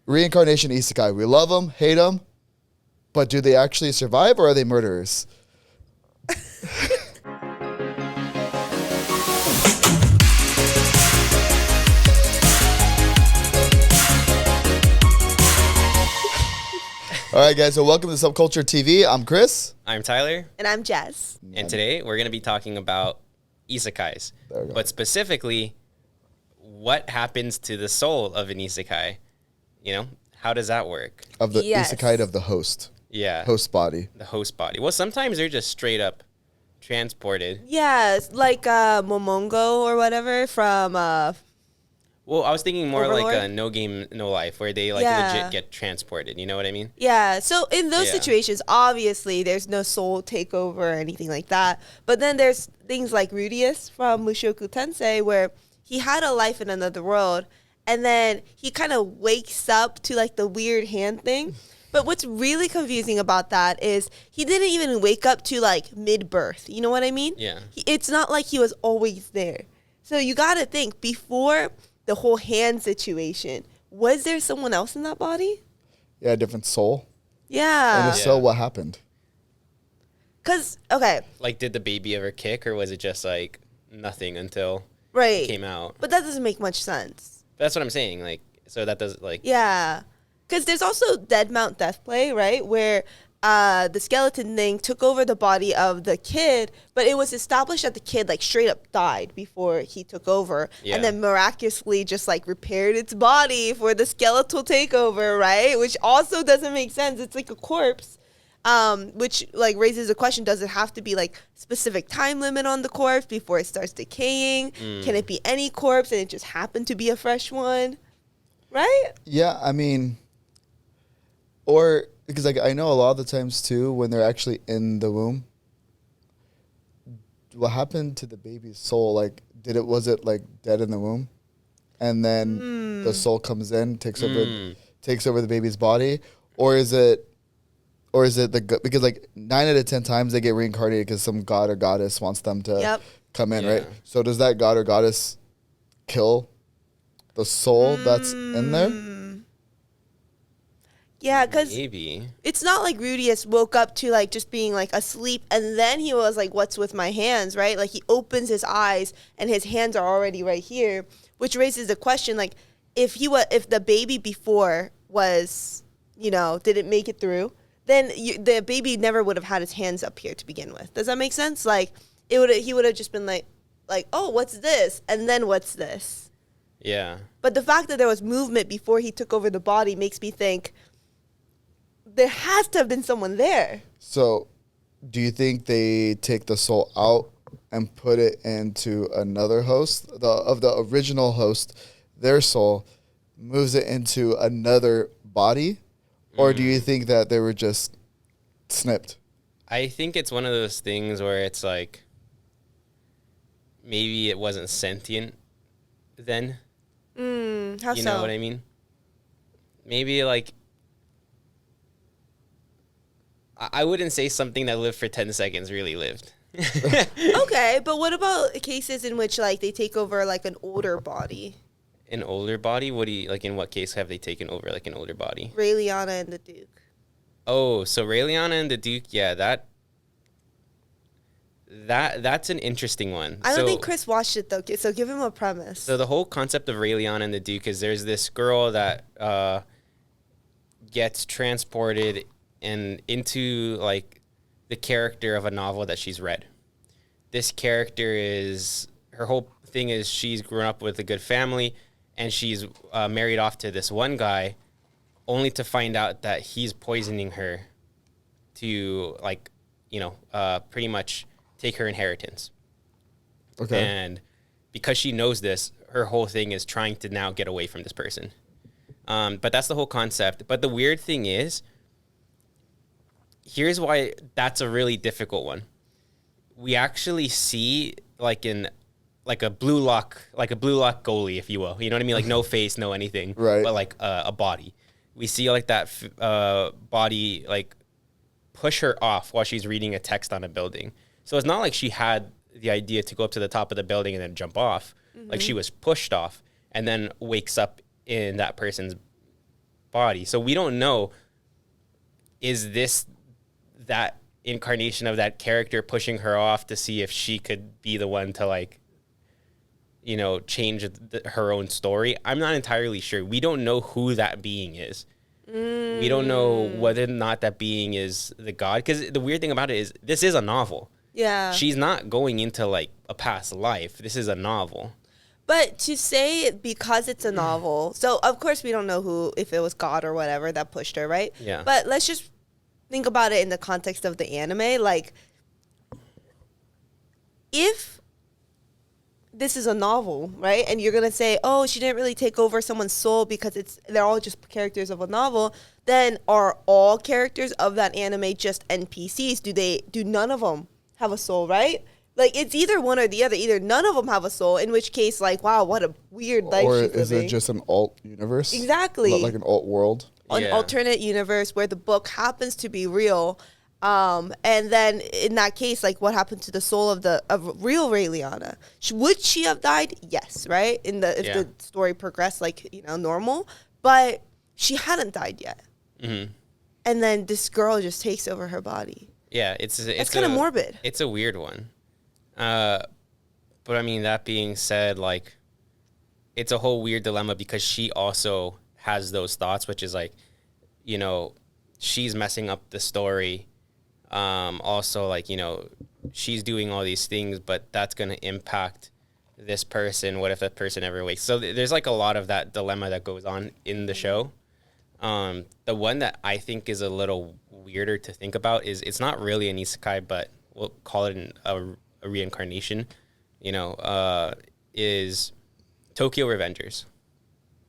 Reincarnation Isekai. We love them, hate them, but do they actually survive or are they murderers? All right, guys, so welcome to SubculturedTV. I'm Chris. I'm Tyler. And I'm Jess. And today we're going to be talking about isekais. But specifically, what happens to the soul of an isekai? You know, how does that work? Of the isekai of the host. Yeah. Host body. The host body. Well, sometimes they're just straight up transported. Yeah, like Momongo or whatever from... Well, I was thinking more Overlord? like a No Game, No Life, where they legit get transported. You know what I mean? Yeah, so in those situations, obviously, there's no soul takeover or anything like that. But then there's things like Rudius from Mushoku Tensei, where he had a life in another world, and then he kind of wakes up to like the weird hand thing. But what's really confusing about that is he didn't even wake up to like mid-birth. You know what I mean? Yeah. It's not like he was always there. So you got to think, before the whole hand situation, was there someone else in that body? Yeah, a different soul. Yeah. And if so, what happened? Because, okay. Like, did the baby ever kick, or was it just like nothing until Right. it came out? But that doesn't make much sense. That's what I'm saying. Like, so that does like... Yeah. Because there's also Dead Mount Death Play, right? Where the skeleton thing took over the body of the kid, but it was established that the kid like straight up died before he took over, and then miraculously just like repaired its body for the skeletal takeover, right? Which also doesn't make sense. It's like a corpse, which like raises a question: does it have to be like specific time limit on the corpse before it starts decaying? Can it be any corpse and it just happened to be a fresh one, right? Yeah, I mean, or because like I know a lot of the times too, when they're actually in the womb, what happened to the baby's soul? Like, was it like dead in the womb, and then the soul comes in, takes over the baby's body, or is it because like 9 out of 10 times they get reincarnated because some god or goddess wants them to come in, right? So does that god or goddess kill the soul that's in there? Yeah, because Maybe. it's not like Rudius woke up to like just being like asleep and then he was like, what's with my hands, right? Like he opens his eyes and his hands are already right here, which raises the question, like if the baby before was, didn't make it through, then the baby never would have had his hands up here to begin with. Does that make sense? Like he would have just been like, oh, what's this? And then what's this? Yeah. But the fact that there was movement before he took over the body makes me think there has to have been someone there. So, do you think they take the soul out and put it into another host? Of the original host, their soul moves it into another body? Or do you think that they were just snipped? I think it's one of those things where it's like, maybe it wasn't sentient then. How so? You know what I mean? Maybe like, I wouldn't say something that lived for 10 seconds really lived. Okay, but what about cases in which like they take over like an older body? An older body? What do you, like, in what case have they taken over like an older body? Rayliana and the Duke. Oh, so Rayliana and the Duke, yeah, that's an interesting one. I don't think Chris watched it though, so give him a premise. So the whole concept of Rayliana and the Duke is there's this girl that gets transported and into like the character of a novel that she's read. This character her whole thing is she's grown up with a good family and she's married off to this one guy, only to find out that he's poisoning her to like, pretty much take her inheritance. Okay. And because she knows this, her whole thing is trying to now get away from this person. But that's the whole concept. But the weird thing is, here's why that's a really difficult one. We actually see like a blue lock goalie, if you will. You know what I mean? Like no face, no anything. Right. But like a body. We see like that body like push her off while she's reading a text on a building. So it's not like she had the idea to go up to the top of the building and then jump off. Like she was pushed off and then wakes up in that person's body. So we don't know, is this that incarnation of that character pushing her off to see if she could be the one to like, you know, change her own story. I'm not entirely sure. We don't know who that being is. We don't know whether or not that being is the god. Because the weird thing about it is this is a novel. Yeah. She's not going into like a past life. This is a novel. But to say because it's a novel, so of course we don't know who, if it was God or whatever that pushed her, right? Yeah. But let's just think about it in the context of the anime. Like, if this is a novel, right? And you're going to say, oh, she didn't really take over someone's soul because they're all just characters of a novel. Then are all characters of that anime just NPCs? Do none of them have a soul, right? Like, it's either one or the other. Either none of them have a soul, in which case, like, wow, what a weird life Or she's is living. it just an alt universe? Exactly. Like an alt world? An alternate universe where the book happens to be real. And then in that case, like, what happened to the soul of real Ray Liana? Would she have died? Yes, right? If the story progressed like, you know, normal. But she hadn't died yet. Mm-hmm. And then this girl just takes over her body. Yeah, it's kind of morbid. It's a weird one. But I mean, that being said, like, it's a whole weird dilemma because she also has those thoughts, which is like, you know, she's messing up the story. Also, like, you know, she's doing all these things, but that's going to impact this person. What if that person ever wakes? So there's like a lot of that dilemma that goes on in the show. The one that I think is a little weirder to think about is it's not really an isekai, but we'll call it a reincarnation, you know, is Tokyo Revengers.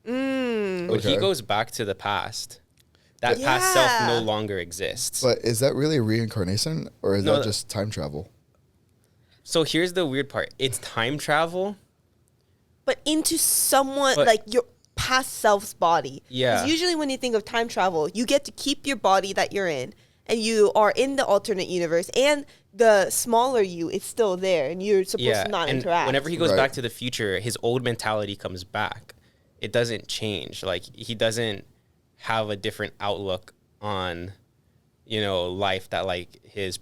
When he goes back to the past, that past self no longer exists. But is that really a reincarnation, or is that just time travel? So here's the weird part. It's time travel. But into someone, like your past self's body. Yeah. Because usually when you think of time travel, you get to keep your body that you're in, and you are in the alternate universe, and the smaller you is still there, and you're supposed to not interact. Whenever he goes back to the future, his old mentality comes back. It doesn't change. Like, he doesn't have a different outlook on, you know, life that like his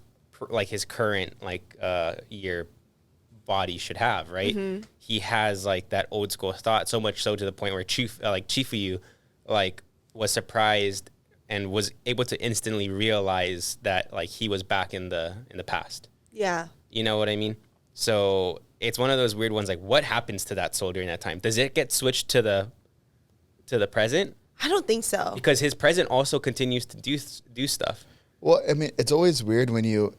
current like year body should have, right? Mm-hmm. He has like that old school thought, so much so to the point where Chifuyu like was surprised and was able to instantly realize that like he was back in the past. Yeah. You know what I mean? So it's one of those weird ones, like, what happens to that soul during that time? Does it get switched to the present? I don't think so. Because his present also continues to do stuff. Well, I mean, it's always weird when you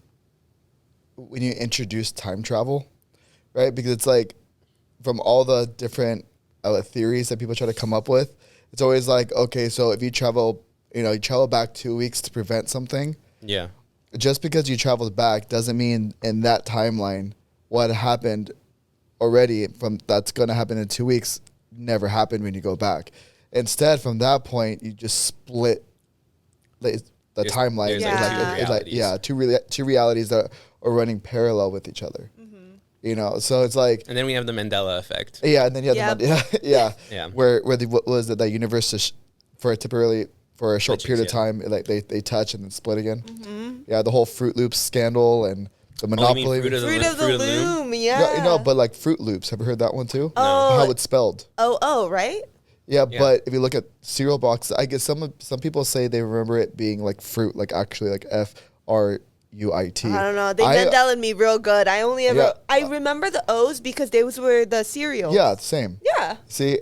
introduce time travel, right? Because it's like, from all the different theories that people try to come up with, it's always like, okay, so if you travel back 2 weeks to prevent something. Yeah. Just because you traveled back doesn't mean in that timeline what happened already that's going to happen in 2 weeks never happened when you go back. Instead, from that point, you just split the timeline. Two realities that are running parallel with each other. Mm-hmm. You know, so it's like, and then we have the Mandela effect. Yeah, and then you have where that universe is for a short period of time, like they touch and then split again. Mm-hmm. Yeah, the whole Fruit Loops scandal and the Monopoly. Fruit of the Loom, yeah. No, but like Fruit Loops. Have you heard that one too? Oh. How it's spelled. Oh, right? Yeah, but if you look at cereal boxes, I guess some people say they remember it being like fruit, like actually like FRUIT. I don't know. They Mandelaed me real good. I remember the O's because those were the cereals. Yeah, same. Yeah. See,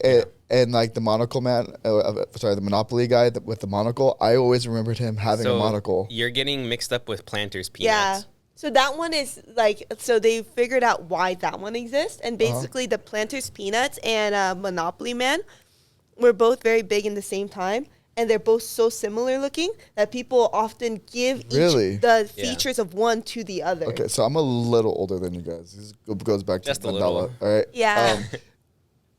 and like the monocle man, the Monopoly guy with the monocle, I always remembered him having a monocle. You're getting mixed up with Planters Peanuts. Yeah. So that one is like, so they figured out why that one exists. And basically the Planters Peanuts and Monopoly Man were both very big in the same time. And they're both so similar looking that people often give each the features of one to the other. Okay, so I'm a little older than you guys. This goes back to Mandela. All right. Yeah.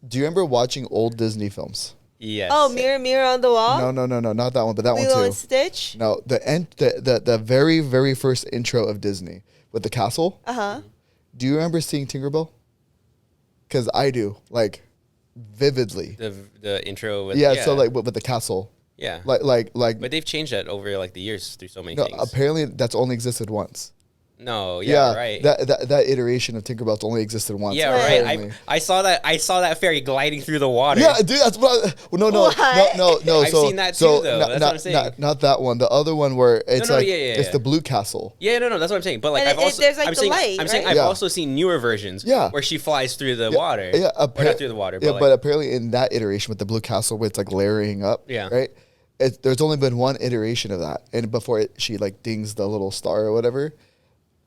Do you remember watching old Disney films? Yes. Oh, Mirror, Mirror on the Wall? No, not that one, but that one too. Lilo and Stitch? No, the very, very first intro of Disney with the castle. Uh-huh. Do you remember seeing Tinkerbell? Because I do, like, vividly. The intro with... So like with the castle. Yeah. Like. But they've changed that over like the years through so many No, things. apparently that's only existed once. No, yeah, right. That iteration of Tinkerbell's only existed once. Yeah, apparently. right. I saw that fairy gliding through the water. Yeah, dude, that's what. No. I've so, seen that too, so though. That's what I'm saying. Not that one. The other one where it's it's yeah. the blue castle. Yeah, no, that's what I'm saying. But like, And I've also, there's, like, I'm the saying, light, I'm saying, right? I've Yeah. also seen newer versions. Yeah. Where she flies through the water. Yeah, or not through the water. But yeah, like, but apparently in that iteration with the blue castle, where it's like layering up. Yeah. Right. There's only been one iteration of that, and before she like dings the little star or whatever.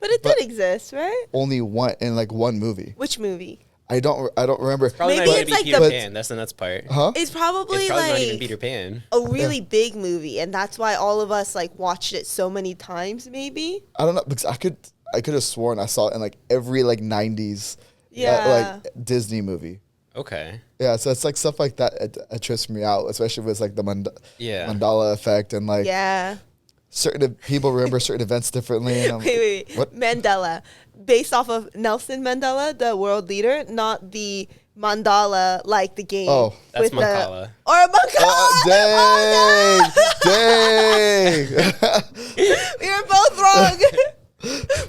But it did exist, right? Only one in like one movie. Which movie? I don't remember. probably Maybe not even it's be like Peter the- Pan. That's the nuts part. Huh? It's probably, It's probably not even like Peter Pan. a really big movie, and that's why all of us like watched it so many times. Maybe. I don't know because I could have sworn I saw it in like every like 90s Yeah. like Disney movie. Okay. Yeah, so it's like stuff like that it trips me out, especially with like the Yeah. mandala effect and like Yeah. certain people remember certain events differently. And I'm Wait. What? Mandela, based off of Nelson Mandela, the world leader, not the mandala like the game. Oh. That's with the- Mancala. Or Mancala. Dang! Dang! We were both wrong.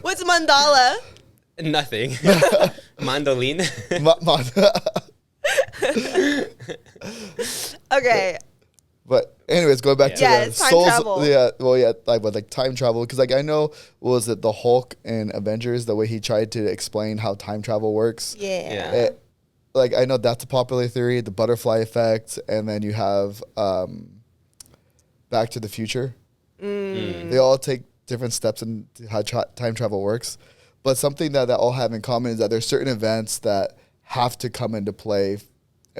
What's mandala? Nothing. Mandolin. Okay. But anyways, going back to Yeah, the it's time souls. travel. Yeah, well, yeah, like time travel because like I know what was it the Hulk in Avengers the way he tried to explain how time travel works. Yeah. Yeah. Like I know that's a popular theory, the butterfly effect, and then you have Back to the Future. They all take different steps in how time travel works, but something that all have in common is that there's certain events that have to come into play,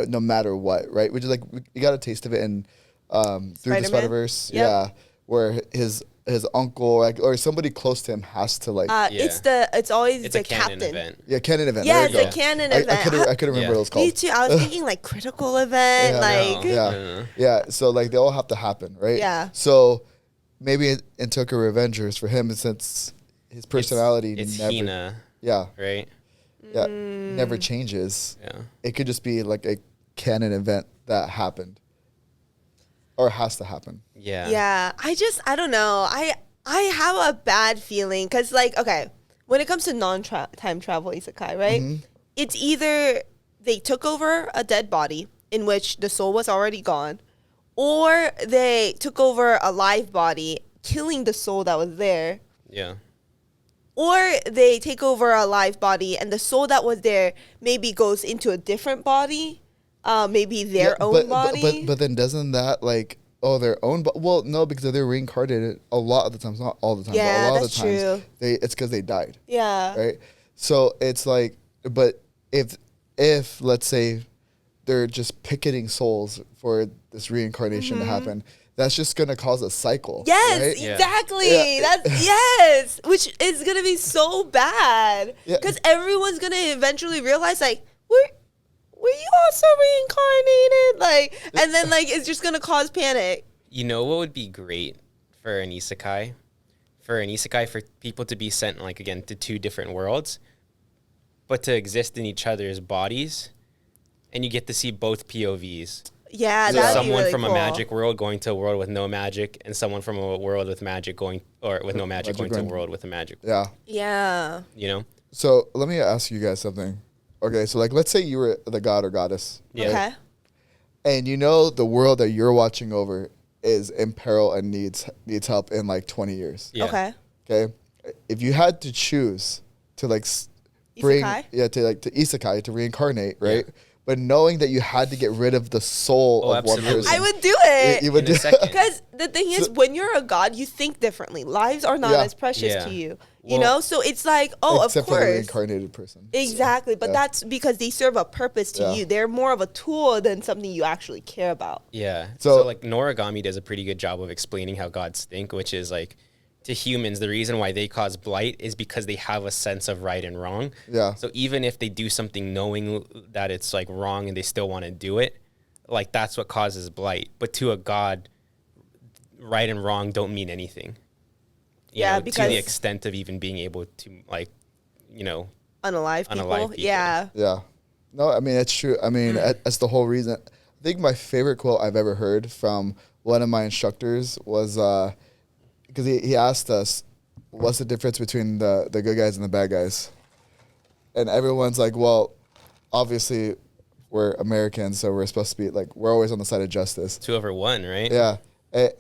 no matter what, right? Which is like you got a taste of it in through Spider-Man? the Spider-Verse, Yep. yeah, where his uncle like, or somebody close to him has to like Yeah. It's always It's the a canon captain. event. canon event. Yeah, there it's you a go. canon I event. couldn't remember what it was called. Me too. I was thinking like critical event, Yeah. like No. Yeah. Yeah. So like they all have to happen, right? Yeah. So maybe in Tokyo Revengers for him, since his personality It's never, Hina, yeah, right? yeah, never changes. Yeah. It could just be like a canon event that happened, or has to happen. Yeah. yeah. I don't know. I have a bad feeling because like okay, when it comes to time travel isekai, right? Mm-hmm. It's either they took over a dead body in which the soul was already gone, or they took over a live body, killing the soul that was there. Yeah. Or they take over a live body and the soul that was there maybe goes into a different body, maybe their Yeah, own body. But then doesn't that like their own? Well, no, because they're reincarnated a lot of the times, not all the time. Yeah, but a lot that's of the times true. it's because they died. Yeah. Right. So it's like, but if let's say they're just picketing souls for this reincarnation to happen, that's just gonna cause a cycle. Yes, right? Yeah. exactly. Yeah. That's yes, which is gonna be so bad Yeah. because everyone's gonna eventually realize like were you also reincarnated? Like, and then like it's just gonna cause panic. You know what would be great for an isekai? For an isekai, for people to be sent, like, again, to two different worlds, but to exist in each other's bodies, and you get to see both POVs. Yeah, So that'd be Someone really from cool. a magic world going to a world with no magic, and someone from a world with magic going, or with no magic going to a world with a magic. Yeah. Yeah. You know? So let me ask you guys something. Okay, so like let's say you were the god or goddess, Yeah. Okay. and you know the world that you're watching over is in peril and needs help in like 20 years. Yeah. Okay. Okay, if you had to choose to like bring Isekai? to isekai to reincarnate, right? But knowing that you had to get rid of the soul Oh, of one absolutely. person, I would do it. you would In a do second. Because the thing is, when you're a god, you think differently. Lives are not Yeah. as precious Yeah. to you. Well, You know? So it's like, except of for the course. reincarnated person. Exactly. But Yeah. that's because they serve a purpose to Yeah. you. They're more of a tool than something you actually care about. Yeah. So- So, like, Noragami does a pretty good job of explaining how gods think, which is like, to humans, the reason why they cause blight is because they have a sense of right and wrong. Yeah. So even if they do something knowing that it's like wrong and they still want to do it, like that's what causes blight. But to a god, right and wrong don't mean anything. You Yeah, know, to because- the extent of even being able to, like, you know, Unalive people. Unalive people. Yeah. Yeah. No, I mean it's true. I mean that's the whole reason. think my favorite quote I've ever heard from one of my instructors was because he asked us, what's the difference between the good guys and the bad guys? And everyone's like, well, obviously we're Americans, so we're supposed to be like, we're always on the side of justice. 2 over 1, right? Yeah.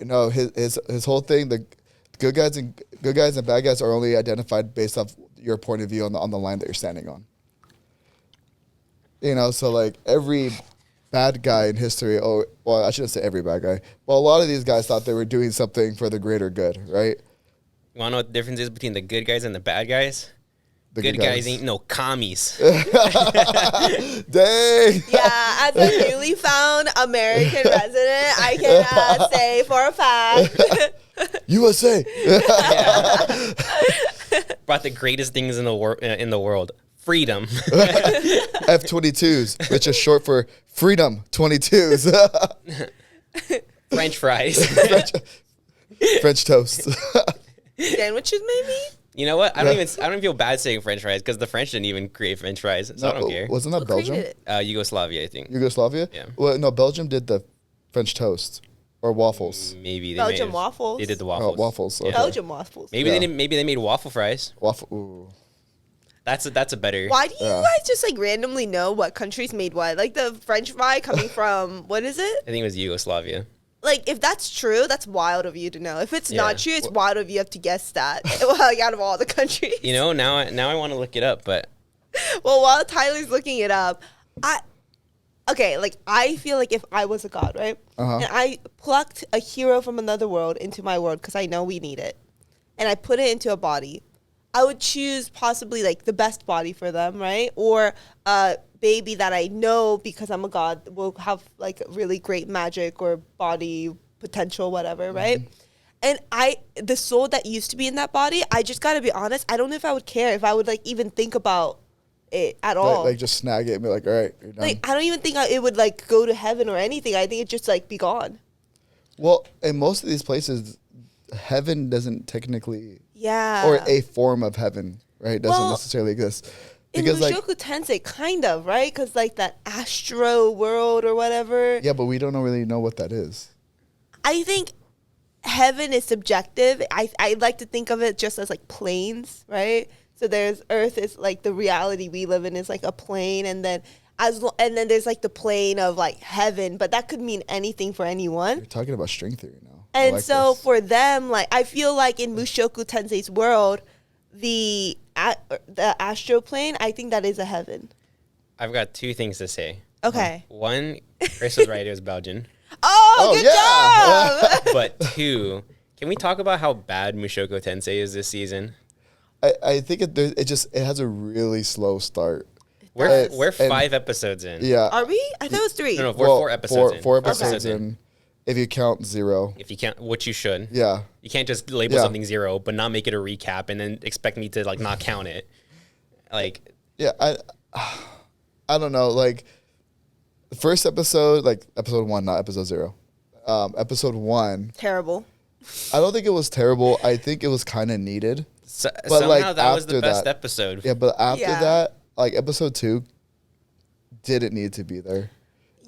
No, his whole thing, the good guys and bad guys are only identified based off your point of view on the line that you're standing on. You know, so like every bad guy in history, well, I shouldn't say every bad guy. Well, a lot of these guys thought they were doing something for the greater good, right? You want to know what the difference is between the good guys and the bad guys? The good guys ain't no commies. Dang. Yeah, as a newly found American resident, I can say for a fact. USA. Brought the greatest things in the world. Freedom. F22s, which is short for Freedom 22s. French fries. French toast. Sandwiches, maybe? You know what? I don't even feel bad saying French fries because the French didn't even create French fries, so I don't care. Wasn't that Who Belgium? created it? Yugoslavia, I think. Yugoslavia? Yeah. Well, no, Belgium did the French toast or waffles. Maybe they Belgium made, waffles? They did the Oh, waffles. waffles. Okay. Belgium waffles. Maybe Yeah. maybe they made waffle fries. Waffle. Ooh. That's a better. Why do you Yeah. guys just like randomly know what countries made what? Like the French fry coming from, what is it? I think it was Yugoslavia. Like if that's true, that's wild of you to know. If it's Yeah. not true, it's wild of you have to guess that. Like out of all the countries. You know, now I want to look it up, but Well, while Tyler's looking it up, I feel like if I was a god, right? Uh-huh. And I plucked a hero from another world into my world because I know we need it, and I put it into a body, I would choose possibly like the best body for them, right? Or a baby that I know because I'm a god will have like really great magic or body potential, whatever, right? And the soul that used to be in that body, I just gotta be honest, I don't know if I would care, if I would like even think about it at all. Like just snag it and be like, all right, you're done. Like I don't even think it would like go to heaven or anything. I think it just like be gone. Well, in most of these places, heaven doesn't technically, Yeah. or a form of heaven, right? Doesn't Well, necessarily exist. in Because like, Mushoku Tensei, kind of, right? Because like that astro world or whatever. yeah, but we don't really know what that is. I think heaven is subjective. I like to think of it just as like planes, right? So there's Earth is like the reality we live in is like a plane, and then and then there's like the plane of like heaven, but that could mean anything for anyone. You're talking about string theory now. I And like so this. for them, like I feel like in Mushoku Tensei's world, the astro plane, I think that is a heaven. I've got 2 things to say. Okay. One, Chris was right; it was Belgian. Oh, good yeah. job. But 2, can we talk about how bad Mushoku Tensei is this season? I think it has a really slow start. We're And- 5 episodes in. Yeah. Are we? I thought it was 3. No, we're 4 episodes in. Four 4 episodes in. If you count 0. If you can't, which you should. Yeah. You can't just label Yeah. something 0, but not make it a recap and then expect me to like not count it. Like, Yeah. I don't know. Like the first episode, like episode 1, not episode 0. Episode 1, Terrible. I don't think it was terrible. I think it was kind of needed. But, somehow like, that was the after best that- episode. Yeah, but after Yeah. that, like episode 2 didn't need to be there,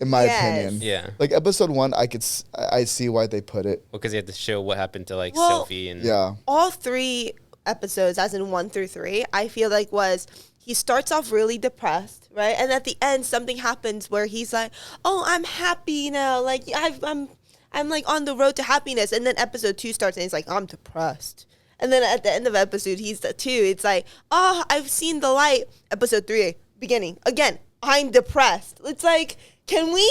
in my Yes. opinion. Yeah. Like episode 1, I see why they put it. Because you had to show what happened to like Well, Sophie and Yeah. All 3 episodes, as in 1 through 3, I feel like he starts off really depressed, right? And at the end, something happens where he's like, "Oh, I'm happy now. Like I'm like on the road to happiness." And then episode 2 starts, and he's like, "I'm depressed." And then at the end of episode, he's the 2. It's like, "Oh, I've seen the light." Episode 3, beginning again. I'm depressed. It's like, can we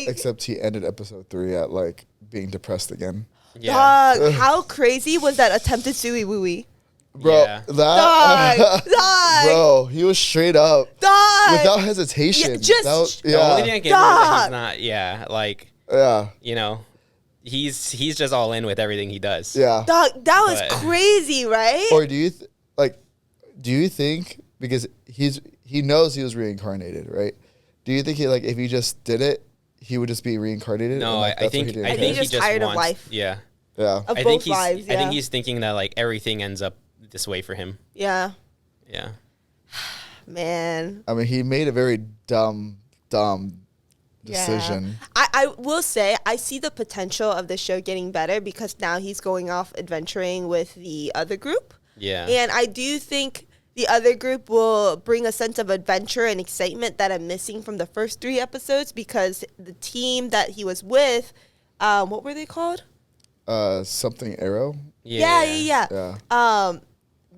Except he ended episode 3 at like being depressed again. yeah. Dog, how crazy was that attempted suey wooey? Bro, Yeah. Dog, dog, bro, he was straight up dog. without hesitation. Yeah, just- That was- The only thing I can remember is that Stop. he's not. Yeah, like yeah, you know, he's just all in with everything he does. yeah. Dog, that was But- crazy, right? Or do you think because he knows he was reincarnated, right? Do you think if he just did it, he would just be reincarnated? No, and, I that's what think he did I in think he's he just just tired of wants, life. Yeah, yeah. Of I both think he's lives, I think yeah. he's thinking that like everything ends up this way for him. Yeah, Yeah. man. I mean, he made a very dumb decision. I will say I see the potential of the show getting better because now he's going off adventuring with the other group. Yeah. And I do think the other group will bring a sense of adventure and excitement that I'm missing from the first 3 episodes because the team that he was with, what were they called? Something Arrow. Yeah.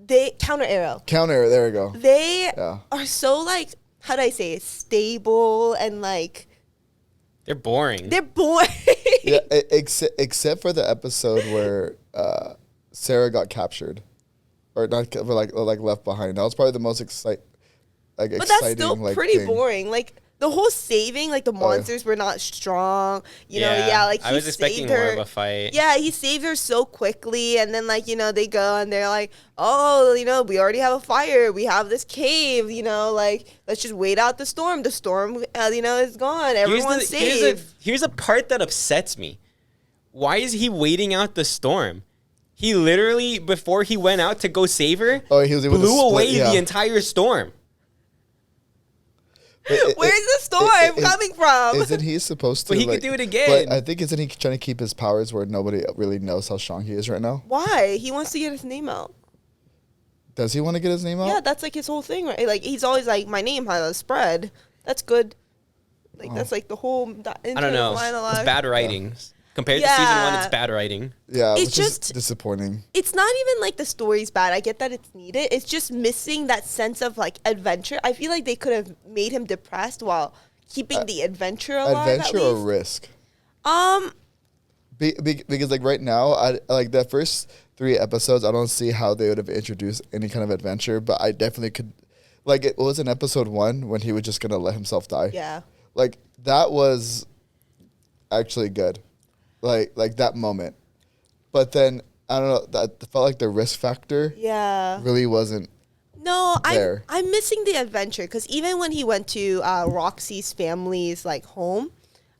They Counter Arrow. Counter. There we go. They are so like, how do I say it? Stable and like. They're boring. They're boring. Yeah, except for the episode where Sarah got captured, or not, like left behind. That was probably the most exciting. But that's still pretty boring. Like the whole saving, like the monsters were not strong. You know, like I was expecting more of a fight. Yeah, he saved her so quickly, and then like they go and they're like, oh, we already have a fire. We have this cave. Like let's just wait out the storm. The storm, is gone. Everyone's safe. Here's a part that upsets me. Why is he waiting out the storm? He literally, before he went out to go save her, he was able to blew split, away the entire storm. Where's the storm coming from? Isn't he supposed to? But he could do it again. But I think isn't he trying to keep his powers where nobody really knows how strong he is right now? Why? He wants to get his name out. Does he want to get his name out? Yeah, that's like his whole thing, right? Like he's always like, my name has spread. That's good. Like that's like the whole. I don't know. It's bad writing. Compared to season 1, it's bad writing. Yeah, it's which just is disappointing. It's not even like the story's bad. I get that it's needed. It's just missing that sense of like adventure. I feel like they could have made him depressed while keeping the adventure alive. Adventure or risk? Because like right now, I like the first 3 episodes. I don't see how they would have introduced any kind of adventure, but I definitely could. Like it was in episode 1 when he was just gonna let himself die. Yeah. Like that was actually good. Like that moment, but then I don't know. That felt like the risk factor. Yeah. Really wasn't. No, there. I'm missing the adventure because even when he went to Roxy's family's like home,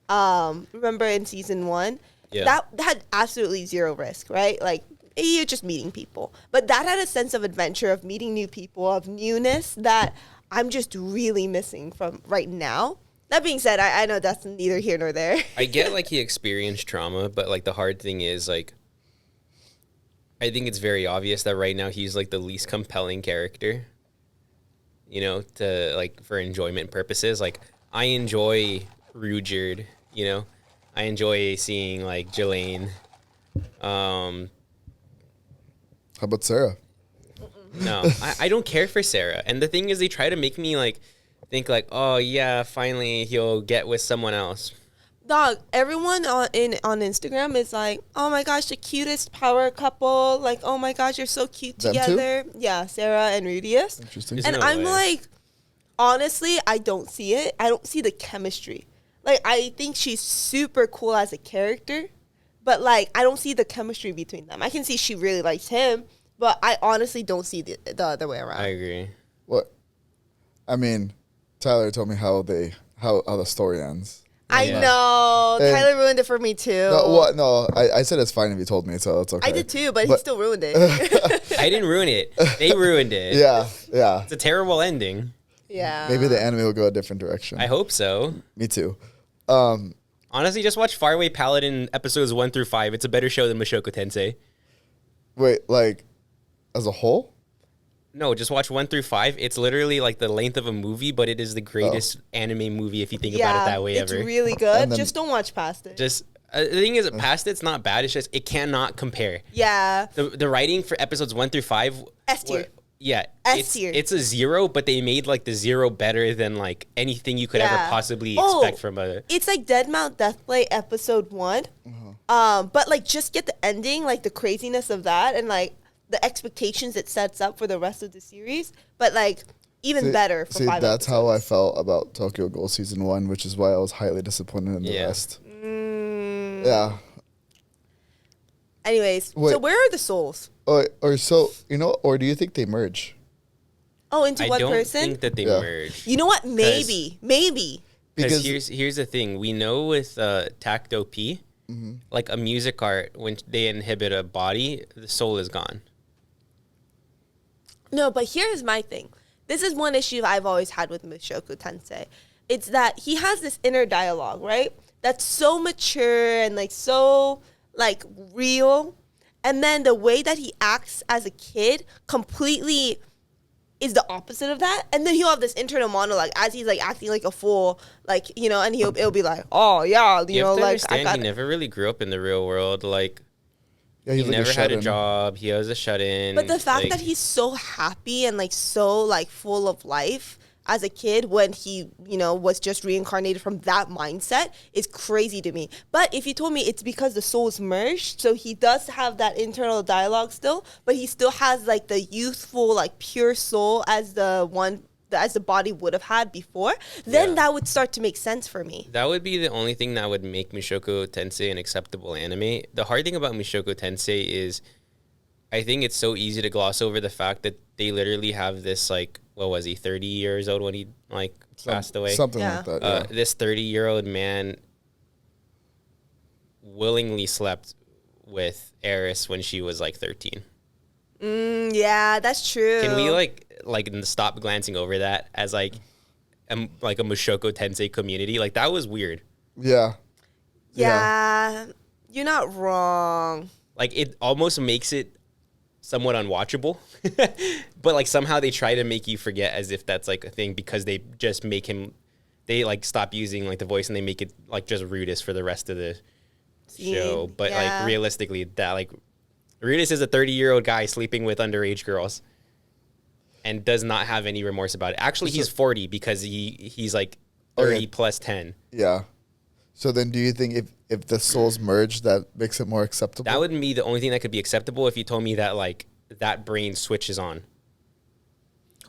remember in season 1, that had absolutely 0 risk, right? Like you're just meeting people, but that had a sense of adventure, of meeting new people, of newness that I'm just really missing from right now. That being said, I know that's neither here nor there. I get like he experienced trauma, but like the hard thing is like, I think it's very obvious that right now he's like the least compelling character, to like for enjoyment purposes. Like I enjoy Rudyard, I enjoy seeing like Jelaine. How about Sarah? No, I don't care for Sarah. And the thing is they try to make me like, think like, oh yeah, finally he'll get with someone else. Dog, everyone on Instagram is like, oh my gosh, the cutest power couple. Like, oh my gosh, you're so cute Them together. too? Yeah, Sarah and Rudius. Interesting. And I'm like, honestly, I don't see it. I don't see the chemistry. Like, I think she's super cool as a character, but like, I don't see the chemistry between them. I can see she really likes him, but I honestly don't see the other way around. I agree. What? I mean, Tyler told me how the story ends. I know. And Tyler ruined it for me too. No, I said it's fine if you told me, so it's okay. I did too, but he still ruined it. I didn't ruin it. They ruined it. Yeah. It's a terrible ending. Yeah. Maybe the anime will go a different direction. I hope so. Me too. Honestly, just watch Faraway Paladin episodes 1 through 5. It's a better show than Mushoku Tensei. Wait, like as a whole? No, just watch 1 through 5. It's literally like the length of a movie, but it is the greatest anime movie if you think about it that way it's ever. It's really good. Just don't watch past it. Just the thing is, past it's not bad. It's just it cannot compare. Yeah. The writing for episodes 1 through 5. S tier. Yeah, S tier. It's a 0, but they made like the 0 better than like anything you could ever possibly expect from a. It's like Deadmount Deathplay episode 1, but like just get the ending, like the craziness of that, and like the expectations it sets up for the rest of the series, but like even better for 5 that's episodes. how I felt about Tokyo Ghoul season 1, which is why I was highly disappointed in the rest. Yeah. Anyways, Wait. so where are the souls? Or do you think they merge? Oh, into one I don't person? think that they merge. You know what? Maybe. Because here's the thing. We know with Tacto P, like a music art, when they inhibit a body, the soul is gone. No, but here's my thing. This is one issue I've always had with Mushoku Tensei. it's that he has this inner dialogue, right? That's so mature and like so like real. And then the way that he acts as a kid completely is the opposite of that. And then he'll have this internal monologue as he's like acting like a fool, like, you know, and it'll be like, oh yeah, you know, have to like understand he never really grew up in the real world. Like, Yeah, he he's like never had a shut-in. job. He was a shut-in. But the fact like, that he's so happy and like so like full of life as a kid when he, you know, was just reincarnated from that mindset is crazy to me. But if you told me it's because the souls merged, so he does have that internal dialogue still, but he still has like the youthful, like pure soul as the body would have had before, then Yeah. that would start to make sense for me. that would be the only thing that would make Mushoku Tensei an acceptable anime. The hard thing about Mushoku Tensei is I think it's so easy to gloss over the fact that they literally have this, like, what was he, 30 years old when he, like, passed away? Something Yeah. like that. Yeah. This 30-year-old man willingly slept with Eris when she was, like, 13. Yeah, that's true. Can we, like stop glancing over that as, like a Mushoku Tensei community? Like, that was weird. Yeah. Yeah, you're not wrong. Like, it almost makes it somewhat unwatchable. But, like, somehow they try to make you forget as if that's, like, a thing because they just make him... They, like, stop using, like, the voice and they make it, like, just Rudis for the rest of the show. But, yeah. like, realistically, that, like... Rudis is a 30-year-old guy sleeping with underage girls and does not have any remorse about it. Actually, he's 40 because he's, like, 30 Okay. plus 10. Yeah. So then do you think if the souls merge, that makes it more acceptable? That would be the only thing that could be acceptable if you told me that, like, that brain switches on.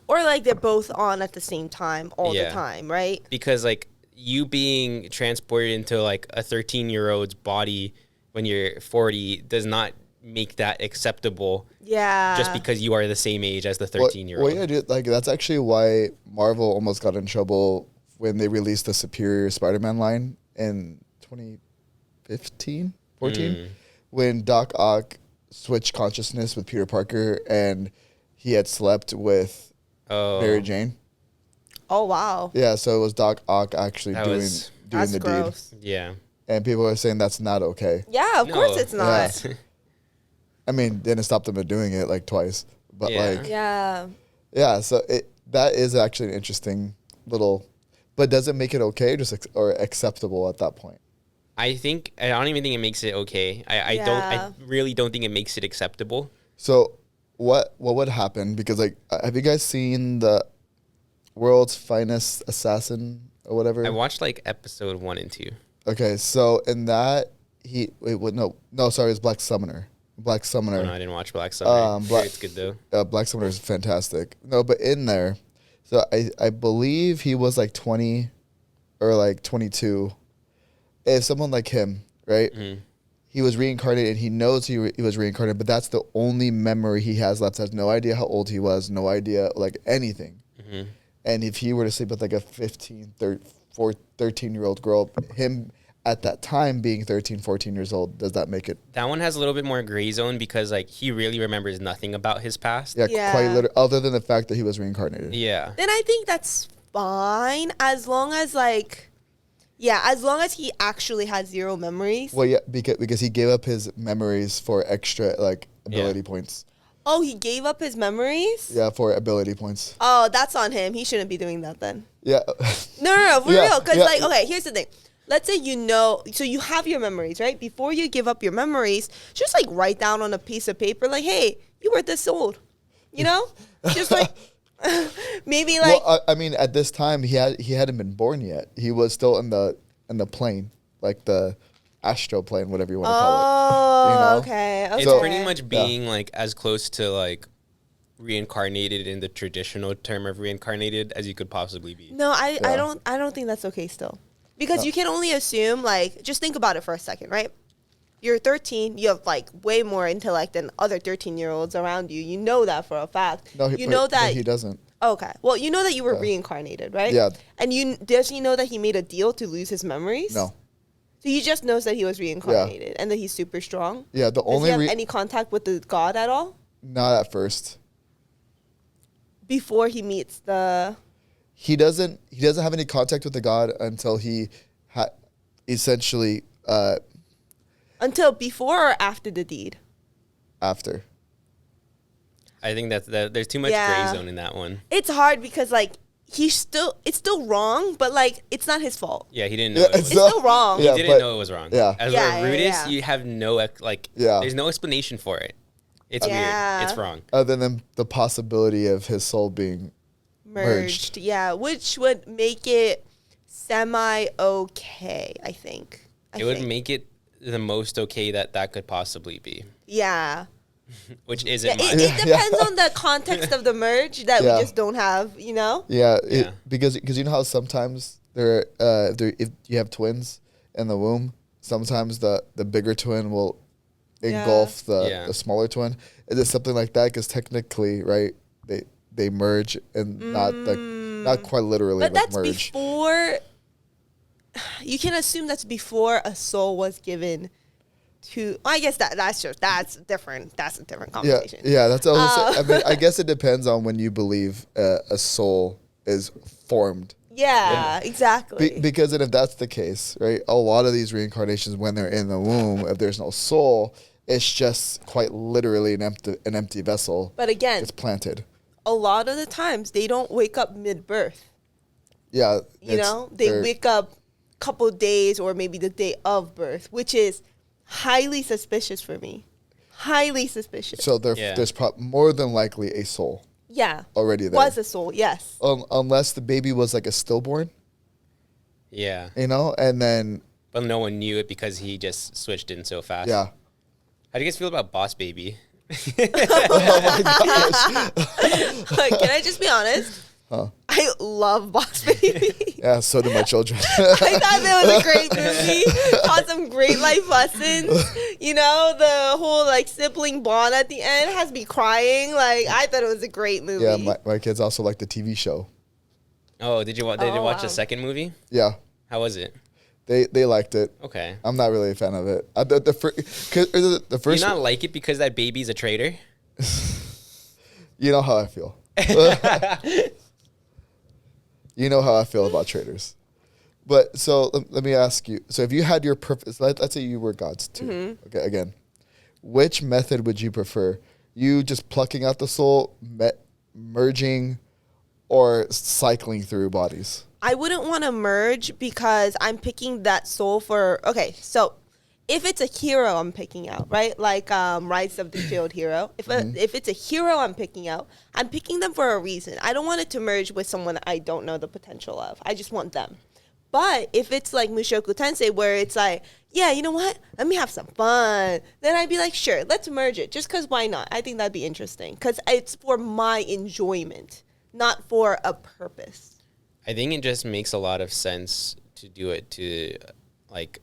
Or like they're both on at the same time all the Yeah. time, right? Because, like, you being transported into, like, a 13-year-old's body when you're 40 does not make that acceptable Yeah. just because you are the same age as the Well, 13-year-old. yeah, dude, like that's actually why Marvel almost got in trouble when they released the Superior Spider-Man line in 2015, 14, when Doc Ock switched consciousness with Peter Parker and he had slept with Oh, Mary Jane. Oh wow. Yeah, so it was Doc Ock actually That doing was- That's the gross. yeah. deed, and people are saying that's not okay. Yeah, of No. course it's not. Yeah. I mean, didn't stop them from doing it like twice, but Yeah. like Yeah. yeah. So that is actually an interesting little, but does it make it okay, or acceptable at that point? I don't even think it makes it okay. I really don't think it makes it acceptable. So what would happen? Because like, have you guys seen the World's Finest Assassin or whatever? I watched, like, episode 1 and 2. Okay, so in that sorry, it's Black Summoner. Black Summoner. Oh, no, I didn't watch Black Summer. It's good, though. Black Summoner is fantastic. No, but in there, so I believe he was like 20 or like 22. If someone like him, right? Mhm. He was reincarnated and he knows he was reincarnated, but that's the only memory he has left. Has no idea how old he was, no idea like anything. Mhm. And if he were to sleep with like a 13-year-old girl, him at that time being 13, 14 years old, does that make it? That one has a little bit more gray zone because, like, he really remembers nothing about his past. Yeah, Yeah. quite literally, other than the fact that he was reincarnated. Yeah. Then I think that's fine as long as as long as he actually has zero memories. Well, yeah, because he gave up his memories for extra like ability points. Oh, he gave up his memories? Yeah, for ability points. Oh, that's on him. He shouldn't be doing that then. Yeah. No, for Yeah, real. Because, yeah. like, okay, here's the thing. Let's say so you have your memories, right? Before you give up your memories, just, like, write down on a piece of paper, like, hey, you were this old. You know? Just, like, maybe, like, Well, I mean, at this time, he hadn't been born yet. He was still in the plane, like the astral plane, whatever you want to call oh, you know? okay. It's So- pretty much being, like, as close to, like, reincarnated in the traditional term of reincarnated as you could possibly be. No, I Yeah. don't think that's okay still. Because you can only assume, like, just think about it for a second, right? You're 13, you have, like, way more intellect than other 13-year-olds around you. You know that for a fact. it. No, you know but that he doesn't. Okay. Well, you know that you were reincarnated, right? Yeah. And does he know that he made a deal to lose his memories? No. So he just knows that he was reincarnated and that he's super strong. Yeah, the Does only he have any contact with the god at all not at first. before he meets the? he doesn't have any contact with the god until he essentially Until before or after the deed? after. I think that there's too much Yeah. gray zone in that one. It's hard because like it's still wrong, but like it's not his fault. Yeah, he didn't know Yeah, it was. It's still wrong. He Yeah, didn't but- know it was wrong. yeah. As Yeah, a yeah, Rudis, yeah. you have no Yeah. there's no explanation for it. It's Yeah. weird. It's wrong. Other than the possibility of his soul being merged. Yeah, which would make it semi okay, I think. It would make it the most okay that could possibly be, Yeah. which Yeah, isn't much. it depends on the context of the merge that Yeah. we just don't have, you know? Yeah, Yeah. because you know how sometimes if you have twins in the womb, sometimes the bigger twin will engulf Yeah. the smaller twin. Is it something like that? Because technically, right, they merge and not quite literally, But like that's merge. before. You can assume that's before a soul was given to. I guess that's true. That's different. That's a different Yeah, conversation. yeah, that's also. I mean, I guess it depends on when you believe a soul is formed. Yeah, exactly. Because then if that's the case, right, a lot of these reincarnations, when they're in the womb, if there's no soul, it's just quite literally an empty vessel. But again, It's planted. a lot of the times they don't wake up mid-birth. Yeah. You know, they wake up a couple days or maybe the day of birth, which is highly suspicious for me. Highly suspicious. So Yeah. there's more than likely a soul Yeah. already there. Was a soul, yes. Unless the baby was like a stillborn, Yeah, you know, and then, but no one knew it because he just switched in so fast. yeah. How do you guys feel about Boss Baby? Oh my gosh. Can I just be honest? I love Boss Baby. Yeah, so do my children. I thought that was a great movie. Taught some great life lessons. You know, the whole like sibling bond at the end has me crying. Like I thought it was a great movie. Yeah, my kids also like the TV show. Oh, did you watch wow. the second movie? Yeah, How was it? they liked it. Okay. I'm not really a fan of it. The Do first, you not like it because that baby's a traitor? you know how I feel. You know how I feel about traders. But so let me ask you. So if you had your perfect, let's say you were gods too. Mm-hmm. Okay, again, which method would you prefer? You just plucking out the soul, merging, or cycling through bodies? I wouldn't want to merge because I'm picking that soul for. Okay, so if it's a hero I'm picking out, right? Like Rise of the Shield hero. If it's a hero I'm picking out, I'm picking them for a reason. I don't want it to merge with someone I don't know the potential of. I just want them. But if it's like Mushoku Tensei, where it's like, yeah, you know what? Let me have some fun. Then I'd be like, sure, let's merge it. Just because why not? I think that'd be interesting. Because it's for my enjoyment, not for a purpose. I think it just makes a lot of sense to do it to like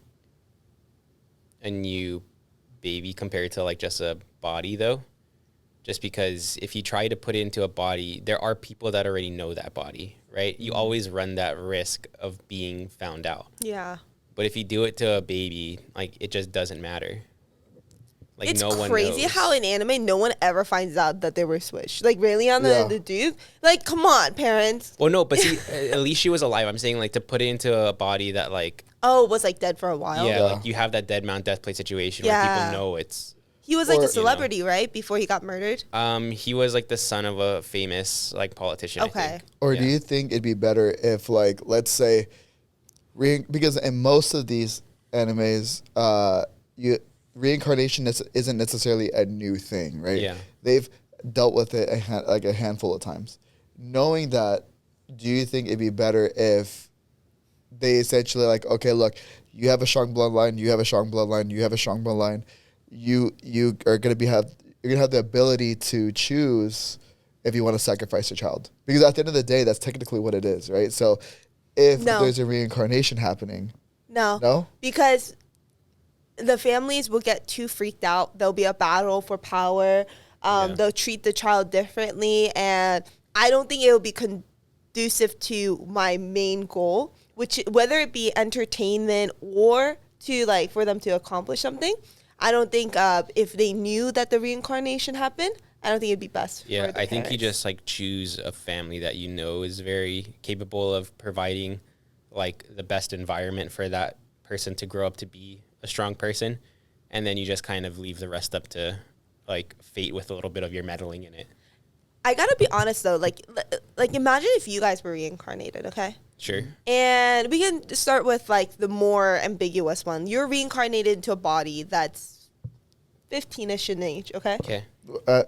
a new baby compared to like just a body though. Just because if you try to put it into a body, there are people that already know that body, right? You always run that risk of being found out. Yeah. But if you do it to a baby, like it just doesn't matter. Like It's no one crazy knows. how in anime no one ever finds out that they were switched. Like really on Yeah. the dude. Like come on, parents. Well, no, but see, at least she was alive. I'm saying like to put it into a body that like Oh, was like dead for a while. yeah, Yeah. like you have that dead mount death plate situation where Yeah. people know it's. He was like Or- a celebrity, right? Before he got murdered. He was like the son of a famous like politician. I Okay. think. Or Yeah. do you think it'd be better if, like, let's say, because in most of these animes, reincarnation isn't necessarily a new thing, right? Yeah. They've dealt with it like a handful of times. Knowing that, do you think it'd be better if they essentially like, okay, look, you have a strong bloodline, you have a strong bloodline, you have a strong bloodline. You are gonna you're gonna have the ability to choose if you want to sacrifice your child, because at the end of the day, that's technically what it is, right? So, if No. there's a reincarnation happening, no, Because the families will get too freaked out. There'll be a battle for power. Yeah. They'll treat the child differently. And I don't think it will be conducive to my main goal, which whether it be entertainment or to like for them to accomplish something. I don't think if they knew that the reincarnation happened, I don't think it'd be best. Yeah, for the I think you parents. just like choose a family that you know is very capable of providing like the best environment for that person to grow up to be a strong person, and then you just kind of leave the rest up to like fate with a little bit of your meddling in it. I gotta be honest though, like imagine if you guys were reincarnated, okay? Sure. And we can start with like the more ambiguous one. You're reincarnated into a body that's 15ish in age, okay? Okay.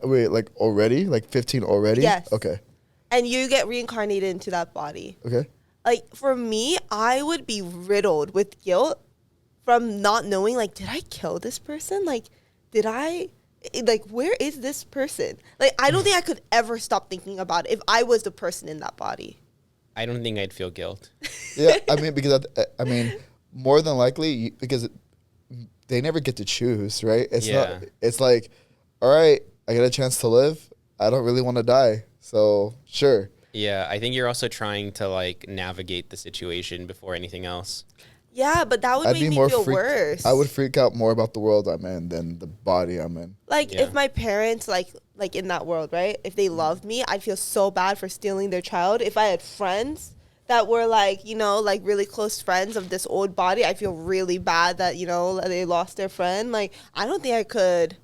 Wait, like already? Like 15 already? Yes. Okay. And you get reincarnated into that body. Okay. Like for me, I would be riddled with guilt from not knowing, like, did I kill this person? Like, did I, like, where is this person? Like, I don't think I could ever stop thinking about it if I was the person in that body. I don't think I'd feel guilt. Yeah, I mean, because I mean, more than likely, because they never get to choose, right? It's Yeah. not. It's like, all right, I get a chance to live. I don't really want to die, so sure. Yeah, I think you're also trying to like navigate the situation before anything else. Yeah, but that would I'd make be me more feel freaked. worse. I would freak out more about the world I'm in than the body I'm in. Like, Yeah. if my parents, like in that world, right? If they loved me, I'd feel so bad for stealing their child. If I had friends that were like, you know, like really close friends of this old body, I feel really bad that, you know, they lost their friend. Like, I don't think I could.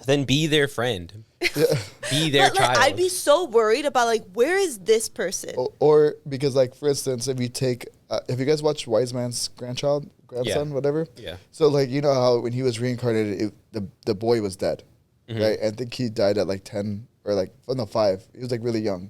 Then be their friend. Yeah. Be their But, like, child. I'd be so worried about, like, where is this person? Or because, like, for instance, if you take, if you guys watch Wise Man's grandson, whatever. Yeah. So, like, you know how when he was reincarnated, the boy was dead, right? And I think he died at like 10 or like, oh no, 5. He was like really young.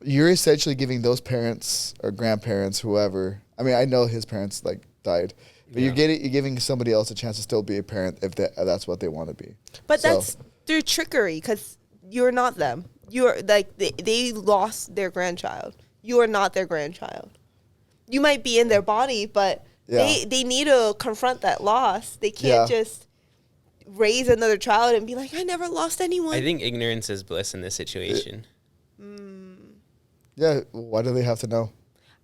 You're essentially giving those parents or grandparents, whoever. I mean, I know his parents like died, but Yeah. you're giving somebody else a chance to still be a parent if that's what they want to be. But So- that's through trickery because you're not them. You're like they lost their grandchild. You are not their grandchild. You might be in their body, but Yeah. they need to confront that loss. They can't Yeah. just raise another child and be like, I never lost anyone. I think ignorance is bliss in this situation. Yeah, why do they have to know?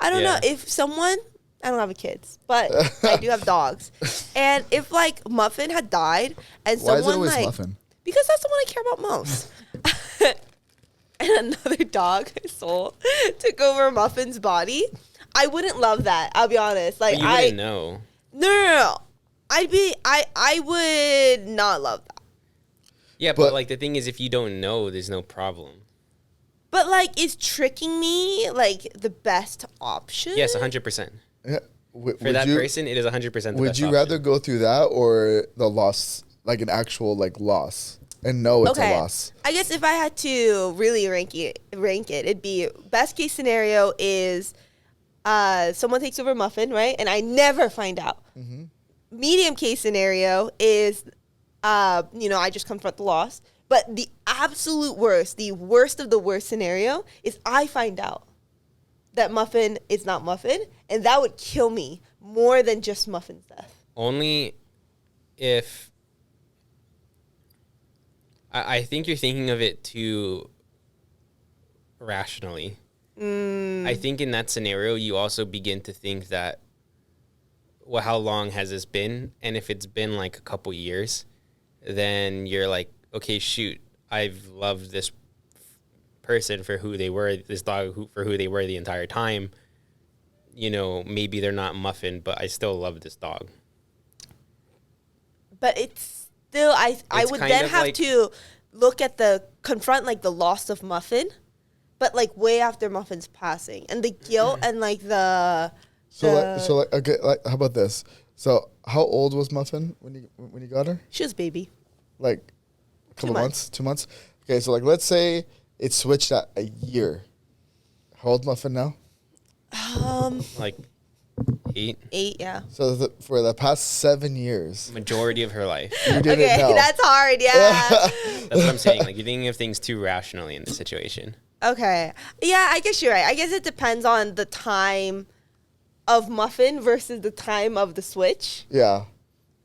I don't Yeah. know if someone. I don't have kids, but I do have dogs. And if like Muffin had died, and Why is it someone always like Muffin? because that's the one I care about most. And another dog, Soul, took over Muffin's body. I wouldn't love that. I'll be honest. Like But you wouldn't know. no. I would not love that. Yeah, but But- like the thing is, if you don't know, there's no problem. But like, is tricking me like the best option? Yes, 100%. Yeah. For that person, it is 100% the Would best you option. rather go through that or the loss, like an actual like loss, and know it's a loss? I guess if I had to really rank it, it'd be best case scenario is someone takes over Muffin, right? And I never find out. Mm-hmm. Medium case scenario is, I just confront the loss. But the absolute worst, the worst of the worst scenario is I find out that Muffin is not Muffin, and that would kill me more than just Muffin's death. Only if I think you're thinking of it too rationally. I think in that scenario, you also begin to think that, well, how long has this been? And if it's been like a couple years, then you're like, okay, shoot, I've loved this person for who they were, this dog for who they were the entire time. You know, maybe they're not Muffin, but I still love this dog. But it's still, I It's would kind then of have like- to confront like the loss of Muffin, but like way after Muffin's passing, and the guilt and like the Okay, like how about this? So how old was Muffin when you got her? she was baby. Like a couple 2 months, 2 months. Okay, so like let's say it switched at a year. How old Muffin now? Like 8, 8, yeah. So for the past 7 years, majority of her life. you didn't Okay, know. that's hard. Yeah. That's what I'm saying. Like, you're thinking of things too rationally in this situation. Okay. Yeah, I guess you're right. I guess it depends on the time of Muffin versus the time of the switch. Yeah.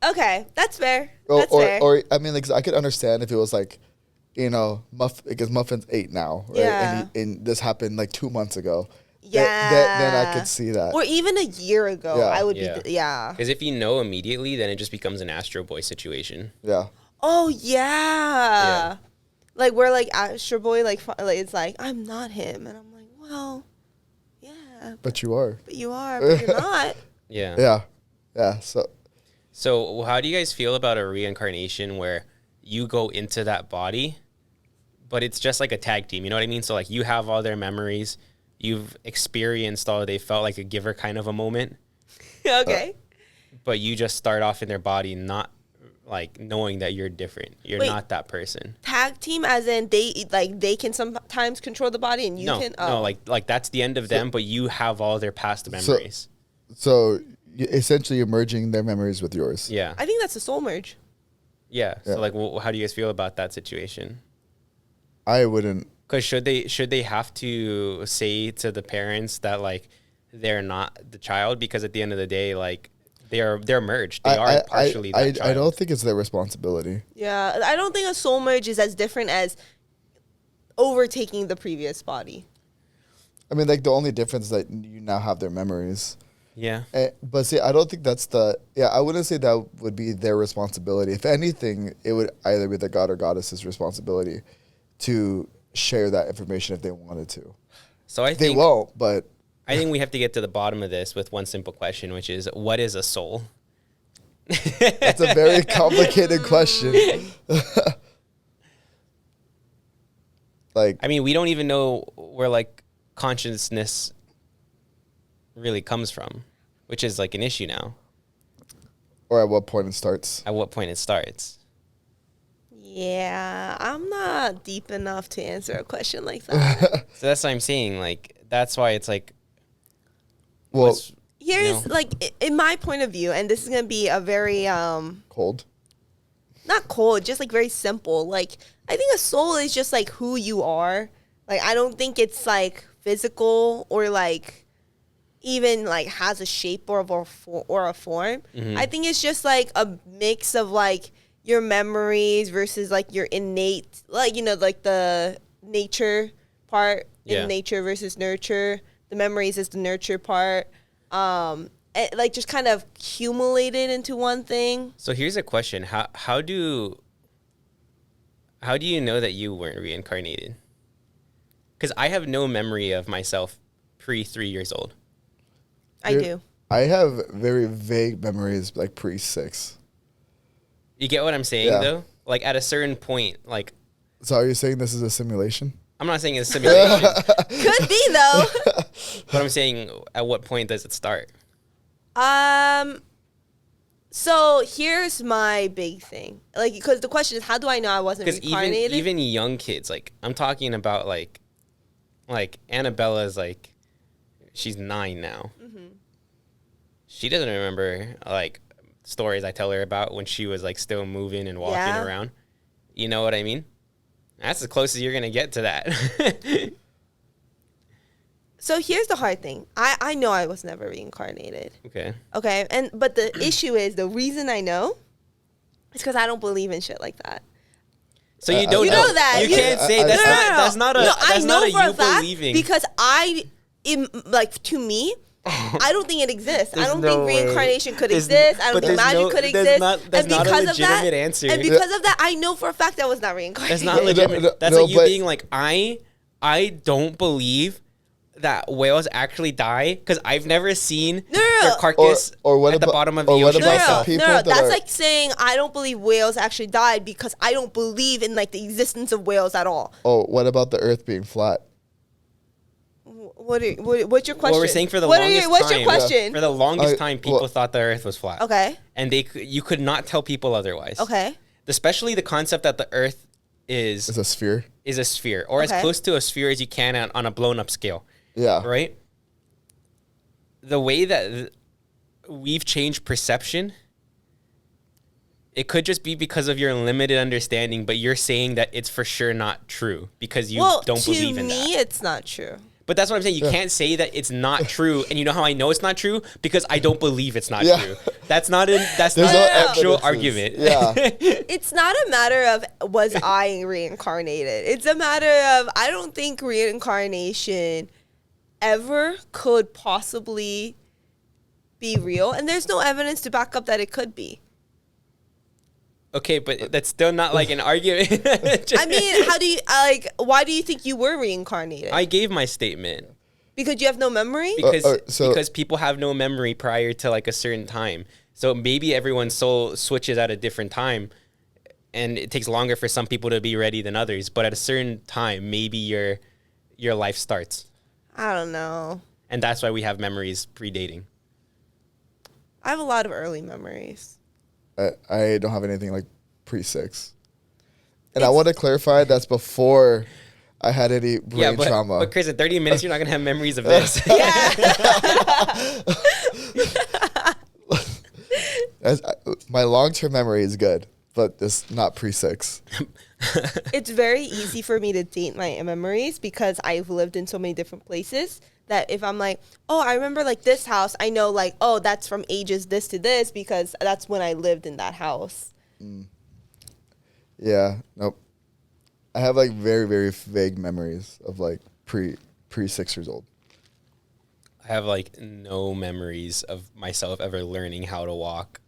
Okay, that's fair. Or, That's fair. or I mean, like I could understand if it was like, because Muffin's 8 now, right? Yeah. And this happened like 2 months ago. yeah. Then I could see that. Or even a year ago, Yeah. I would Yeah. be. Yeah. Because if you know immediately, then it just becomes an Astro Boy situation. Yeah. Oh yeah. Like where like Astro Boy like it's like I'm not him, and I'm like, well, yeah, But you are. but you are, but you're not. Yeah. Yeah. Yeah. So how do you guys feel about a reincarnation where you go into that body, but it's just like a tag team? You know what I mean? So like you have all their memories, you've experienced all they felt like a giver kind of a moment, Okay. but you just start off in their body, not like knowing that you're different. You're Wait. not that person. Tag team, as in they can sometimes control the body, and you can. No, like that's the end of them, but you have all their past memories. So essentially, you're merging their memories with yours. Yeah. I think that's a soul merge. Yeah. Yeah. So like, how do you guys feel about that situation? I wouldn't. Because should they have to say to the parents that like they're not the child, because at the end of the day, like they're merged. They are partially that child. I don't think it's their responsibility. Yeah, I don't think a soul merge is as different as overtaking the previous body. I mean, like the only difference is that you now have their memories. Yeah. But see, I don't think that's I wouldn't say that would be their responsibility. If anything, it would either be the god or goddess's responsibility to share that information if they wanted to. So I They think won't, but I think we have to get to the bottom of this with one simple question, which is, what is a soul? that's a very complicated question. Like, I mean, we don't even know where like consciousness really comes from, which is like an issue now. or at what point it starts. At what point it starts. Yeah, I'm not deep enough to answer a question like that. So that's what I'm saying. Like, that's why it's like, Well, what's- Here's like in my point of view, and this is gonna be a very cold. not cold, just like very simple. Like I think a soul is just like who you are. Like I don't think it's like physical or like even like has a shape or a form. Mhm. I think it's just like a mix of like your memories versus like your innate, like like the nature part, Yeah. in nature versus nurture. The memories is the nurture part. Like just kind of accumulated into one thing. So here's a question: how do you know that you weren't reincarnated? Because I have no memory of myself pre 3 years old. I do. I have very vague memories, like pre-6. You get what I'm saying, Yeah. though? Like at a certain point, like So are you saying this is a simulation? I'm not saying it's a simulation, Could be though. but I'm saying at what point does it start? So here's my big thing. Like, because the question is, how do I know I wasn't Because reincarnated? even young kids, like I'm talking about, like Annabella's like she's 9 now. Mm-hmm. She doesn't remember like stories I tell her about when she was like still moving and walking Yeah. around. You know what I mean? That's as close as you're gonna get to that. So here's the hard thing. I know I was never reincarnated. Okay. Okay, but the issue is, the reason I know is because I don't believe in shit like that. So you don't You know that. You You- can't say that's No, not no, no. that's not a No, that's I not know a for you a fact believing. because like to me, I don't think it exists. I There's don't no think way. reincarnation could There's exist. I but don't think there's magic no- could that's exist. that's And not a because of that, legitimate answer. and because of that, I know for a fact I was not reincarnated. That's not legitimate. no, That's no, like you but- being like, I don't believe that whales actually die because I've never seen No. their carcass Or what at the about- bottom of the or what ocean about myself. the people No, that that's are- like saying I don't believe whales actually died because I don't believe in like the existence of whales at all. Oh, what about the Earth being flat? What's your question? Well, we're saying for the What longest what's time. your question? For the longest I- time, people well- thought the Earth was flat. Okay. And you could not tell people otherwise. Okay. Especially the concept that the Earth It's a sphere. is a sphere, or Okay. as close to a sphere as you can on a blown up scale. Yeah. Right? The way that we've changed perception, it could just be because of your limited understanding, but you're saying that it's for sure not true because you don't believe in to me, that. it's not true. But that's what I'm saying. You can't say that it's not true, and you know how I know it's not true? Because I don't believe it's not Yeah. true. That's not an There's no actual evidences. argument. Yeah. It's not a matter of was I reincarnated. It's a matter of I don't think reincarnation ever could possibly be real, and there's no evidence to back up that it could be. Okay, but that's still not like an argument. I mean, how do you why do you think you were reincarnated? I gave my statement. Because you have no memory? Because people have no memory prior to like a certain time. So maybe everyone's soul switches at a different time, and it takes longer for some people to be ready than others. But at a certain time, maybe your life starts. I don't know. And that's why we have memories predating. I have a lot of early memories. I don't have anything like pre-6. And I want to clarify that's before I had any brain trauma. But Chris, in 30 minutes, you're not going to have memories of this. My long-term memory is good, but it's not pre-6. It's very easy for me to date my memories because I've lived in so many different places that if I'm like, oh, I remember like this house, I know like, oh, that's from ages this to this because that's when I lived in that house. Yeah, nope. I have like very, very vague memories of like pre 6 years old. I have like no memories of myself ever learning how to walk.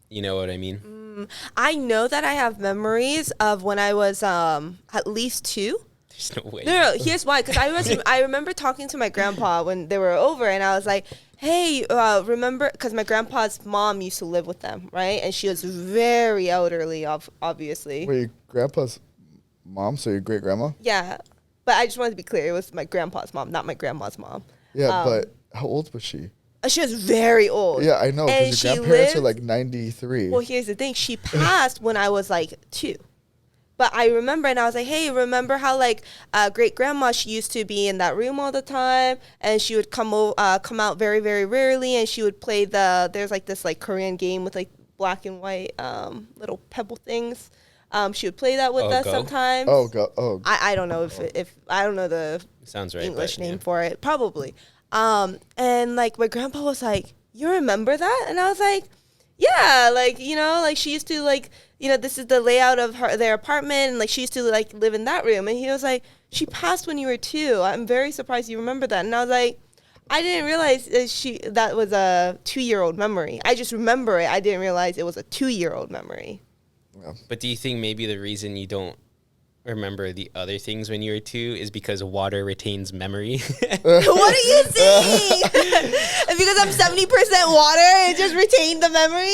You know what I mean? I know that I have memories of when I was at least 2. There's no way. No, here's why. Because I remember talking to my grandpa when they were over, and I was like, hey, remember, because my grandpa's mom used to live with them, right? And she was very elderly, obviously. Were your grandpa's mom, so your great-grandma? Yeah, but I just wanted to be clear. It was my grandpa's mom, not my grandma's mom. Yeah, but how old was she? She was very old. Yeah, I know, because your grandparents are like 93. Well, here's the thing. She passed when I was like 2. But I remember, and I was like, hey, remember how, like, great-grandma, she used to be in that room all the time, and she would come out very, very rarely, and she would play there's, like, this, like, Korean game with, like, black and white little pebble things. She would play that with us sometimes. I don't know if I don't know the Sounds right, English name for it. Probably. And, like, my grandpa was like, you remember that? And I was like, yeah, like, you know, like, she used to, like, you know, this is the layout of their apartment, and like she used to like live in that room. And he was like, she passed when you were 2. I'm very surprised you remember that. And I was like, I didn't realize that was a 2-year-old memory. I just remember it. I didn't realize it was a 2-year-old memory. Yeah. But do you think maybe the reason you don't remember the other things when you were 2 is because water retains memory? What are you saying? Because I'm 70% water, it just retained the memory?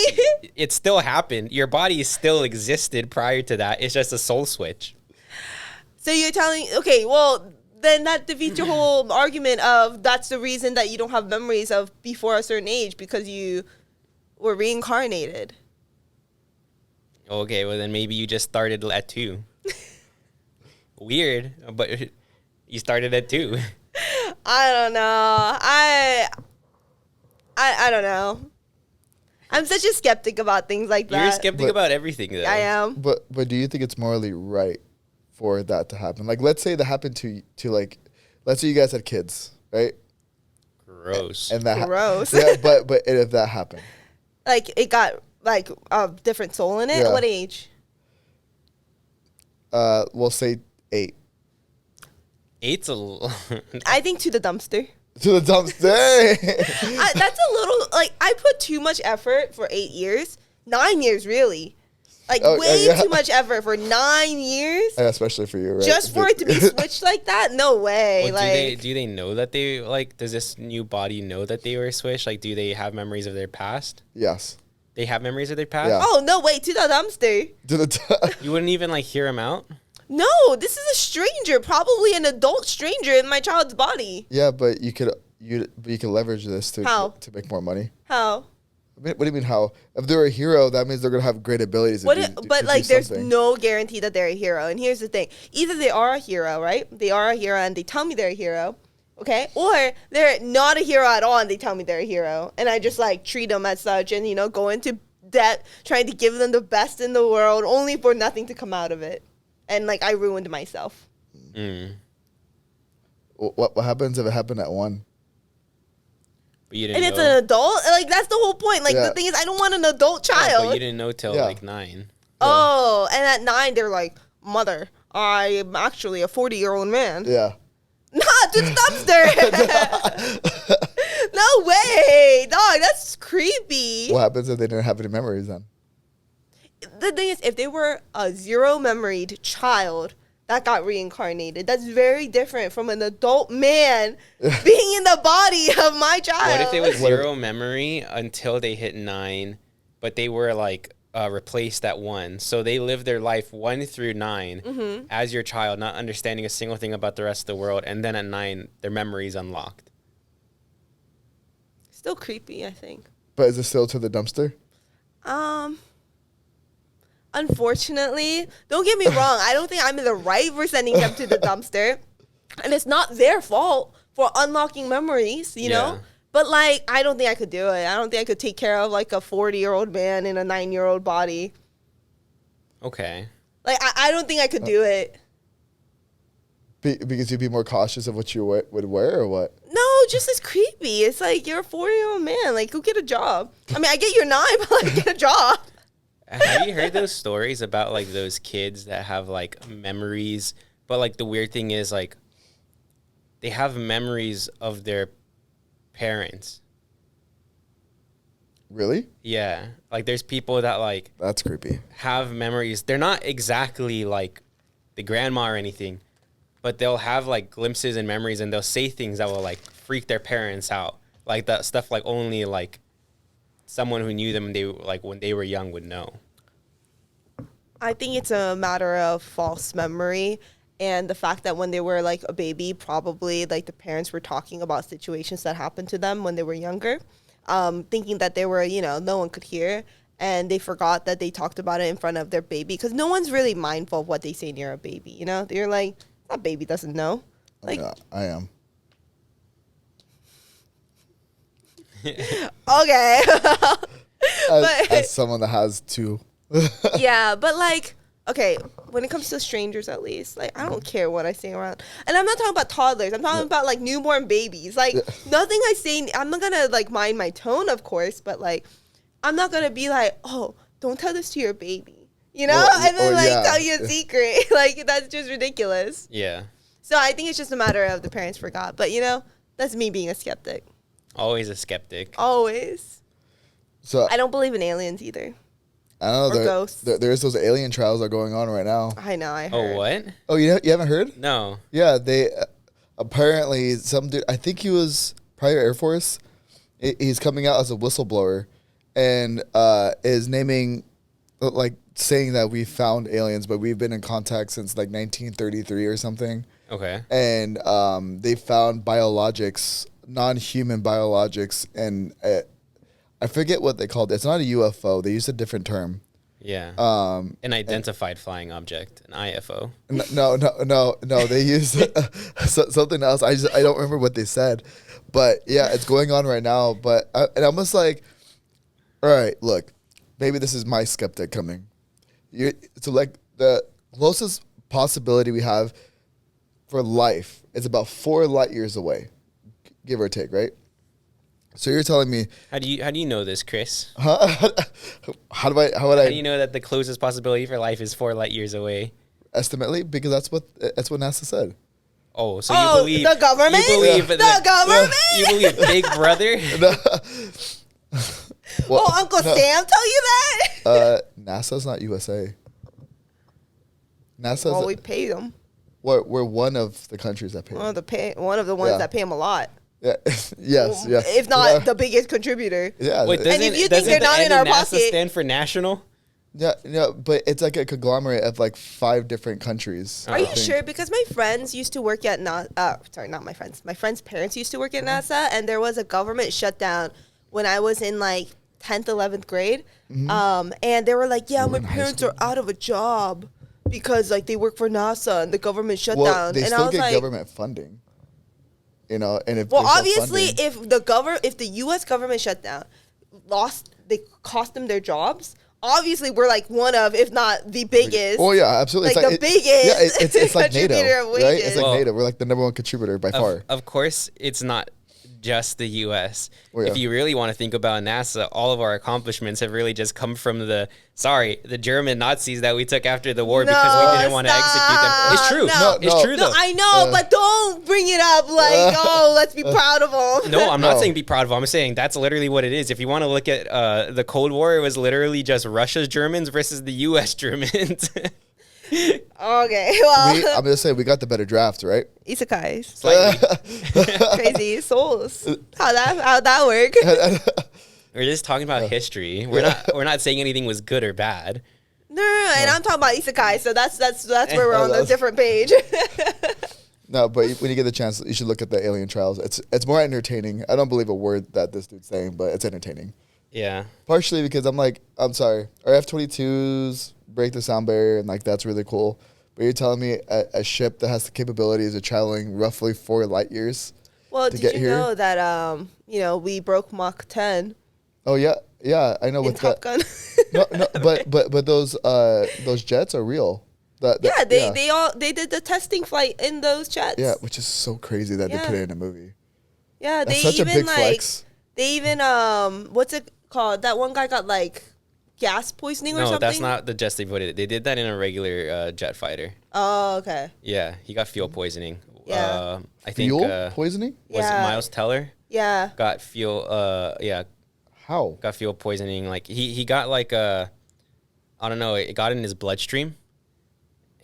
It still happened. Your body still existed prior to that. It's just a soul switch. So you're telling, okay, well, then that defeats your whole argument of that's the reason that you don't have memories of before a certain age, because you were reincarnated. Okay, well then maybe you just started at 2. Weird, but you started at 2. I don't know. I don't know. I'm such a skeptic about things like that. You're a skeptic about everything, though. I am. But do you think it's morally right for that to happen? Like, let's say that happened to like, let's say you guys had kids, right? Gross. And that Gross. Yeah, but if that happened, like it got like a different soul in it. Yeah. What age? We'll say 8. 8's a little. I think to the dumpster. To the dumpster. That's a little, like, I put too much effort for 8 years. 9 years, really. Like, way too much effort for 9 years. Yeah, especially for you, right? Just for it to be switched like that? No way. Well, do they know that they, like, does this new body know that they were switched? Like, do they have memories of their past? Yes. They have memories of their past? Yeah. Oh, no, wait, to the dumpster. You wouldn't even, like, hear them out? No, this is a stranger, probably an adult stranger in my child's body. Yeah, but you could leverage this to make more money. How? What do you mean how? If they're a hero, that means they're gonna have great abilities. But there's no guarantee that they're a hero. And here's the thing: either they are a hero, right? They are a hero, and they tell me they're a hero, okay? Or they're not a hero at all, and they tell me they're a hero, and I just like treat them as such, and go into debt trying to give them the best in the world, only for nothing to come out of it. And, like, I ruined myself. What happens if it happened at 1? But you didn't know. It's an adult? Like, that's the whole point. Like, the thing is, I don't want an adult child. But you didn't know till, like, 9. Oh, and at 9, they're like, Mother, I am actually a 40-year-old man. Yeah. Nah, to the dumpster. No way. Dog, that's creepy. What happens if they didn't have any memories then? the thing is, if they were a zero memoried child that got reincarnated, that's very different from an adult man being in the body of my child. What if they was zero memory until they hit 9, but they were like replaced at 1? So they lived their life 1 through 9 as your child, not understanding a single thing about the rest of the world, and then at 9, their memories unlocked. Still creepy, I think. But is it still to the dumpster? Unfortunately, don't get me wrong. I don't think I'm in the right for sending them to the dumpster. And it's not their fault for unlocking memories, you know? But, like, I don't think I could do it. I don't think I could take care of, like, a 40-year-old man in a 9-year-old body. Okay. Like, I don't think I could do it. Because you'd be more cautious of what you would wear or what? No, just as creepy. It's like, you're a 40-year-old man. Like, go get a job. I mean, I get you're 9, but, like, get a job. Have you heard those stories about, like, those kids that have, like, memories? But, like, the weird thing is, like, they have memories of their parents. Really? Yeah. Like, there's people that, like... That's creepy. Have memories. They're not exactly, like, the grandma or anything, but they'll have, like, glimpses and memories, and they'll say things that will, like, freak their parents out. Like, that stuff, like, only, like... someone who knew them when they were young would know. I think it's a matter of false memory and the fact that when they were like a baby, probably like the parents were talking about situations that happened to them when they were younger, thinking that they were, you know, no one could hear, and they forgot that they talked about it in front of their baby, because no one's really mindful of what they say near a baby, you know? They're like, that baby doesn't know. Like, yeah, I am. Okay. As someone that has 2. Yeah, but like, okay, when it comes to strangers, at least, like, I don't care what I say around. And I'm not talking about toddlers. I'm talking about like newborn babies. Like, nothing I say, I'm not gonna like mind my tone, of course, but like, I'm not gonna be like, oh, don't tell this to your baby, you know? And then tell you a secret. Like, that's just ridiculous. Yeah. So I think it's just a matter of the parents forgot. But, you know, that's me being a skeptic. Always a skeptic. Always. So I don't believe in aliens either. I don't know. Or ghosts. There's those alien trials that are going on right now. I know. I heard. Oh, what? Oh, you haven't heard? No. Yeah, they apparently some dude. I think he was prior Air Force. He's coming out as a whistleblower, and is naming, like, saying that we found aliens, but we've been in contact since like 1933 or something. Okay. And they found biologics, non-human biologics, and I forget what they called it. It's not a UFO. They used a different term. Yeah. An identified flying object, an IFO. No. They used something else. I don't remember what they said, but yeah, it's going on right now. But and I'm just like, all right, look, maybe this is my skeptic coming. So like the closest possibility we have for life is about 4 light years away, give or take, right? So you're telling me How do you know this, Chris? how do you know that the closest possibility for life is 4 light years away? Estimately, because that's what NASA said. Oh, so you believe the government? You believe the government? You believe Big Brother? Well, Uncle Sam tell you that? NASA's not USA. NASA's Well, we pay them. We're one of the countries that pay. One of the ones that pay them a lot. Yeah. Yes. Yeah. If not the biggest contributor. Yeah. Wait, and if you think they're not in our NASA pocket, stand for national? Yeah, but it's like a conglomerate of like 5 different countries. Are you sure? Because my friends used to work at sorry, not my friends. My friends' parents used to work at NASA, and there was a government shutdown when I was in like 10th, 11th grade. And they were like, yeah, my parents are out of a job because like they work for NASA and the government shut down. They and still I was get like, government funding. You know, and if obviously, if the U.S. government shut down, they cost them their jobs. Obviously, we're like one of, if not the biggest. Oh yeah, absolutely. Like the biggest. Yeah, it's like NATO, contributor of right? It's like Well, NATO. We're like the #1 contributor by far. Of course, it's not just the U.S. Oh, yeah. If you really want to think about NASA, all of our accomplishments have really just come from the German Nazis that we took after the war because we didn't want to execute them. It's true. It's true, though. I know, but don't bring it up like, let's be proud of them. No, I'm not saying be proud of them. I'm saying that's literally what it is. If you want to look at the Cold War, it was literally just Russia's Germans versus the U.S. Germans. Okay, well, I'm just saying we got the better draft, right? Isekais. Slightly. Crazy souls. How'd that work? We're just talking about history. We're not saying anything was good or bad. No, and I'm talking about Isekai, so that's where we're on a different page. No, but when you get the chance, you should look at the Alien Trials. It's more entertaining. I don't believe a word that this dude's saying, but it's entertaining. Yeah. Partially because I'm sorry, our F-22s break the sound barrier, and like that's really cool. But you're telling me a ship that has the capabilities of traveling roughly 4 light years. Well, to did get you here? know that we broke Mach 10 Oh yeah, I know in with Top that. Gun? No, but those jets are real. Yeah, they did the testing flight in those jets. Yeah, which is so crazy that they put it in a movie. Yeah, That's they such a even big flex. they even what's it called? That one guy got like gas poisoning or something. No, that's not the jets they put it. They did that in a regular jet fighter. Oh, okay. Yeah, he got fuel poisoning. Yeah. I think Fuel poisoning? was it Miles Teller Yeah. got fuel. How? Got fuel poisoning. Like he got like I don't know. It got in his bloodstream,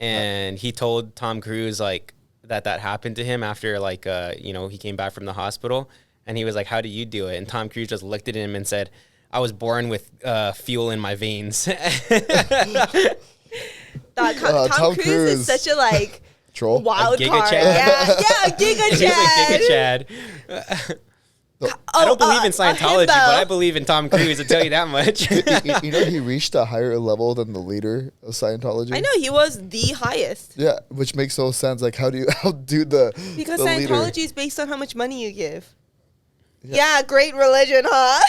and he told Tom Cruise like that happened to him after like he came back from the hospital, and he was like, "How do you do it?" And Tom Cruise just looked at him and said, "I was born with fuel in my veins." Tom Cruise is such a like troll wild Giga card. Chad. Yeah, Giga He's Chad. like Giga Chad. I don't believe in Scientology, but I believe in Tom Cruise. I'll tell you that much. you know, he reached a higher level than the leader of Scientology. I know he was the highest. Yeah, which makes no sense. Like, how do you outdo the Because the Scientology leader? is based on how much money you give. Yeah, great religion, huh?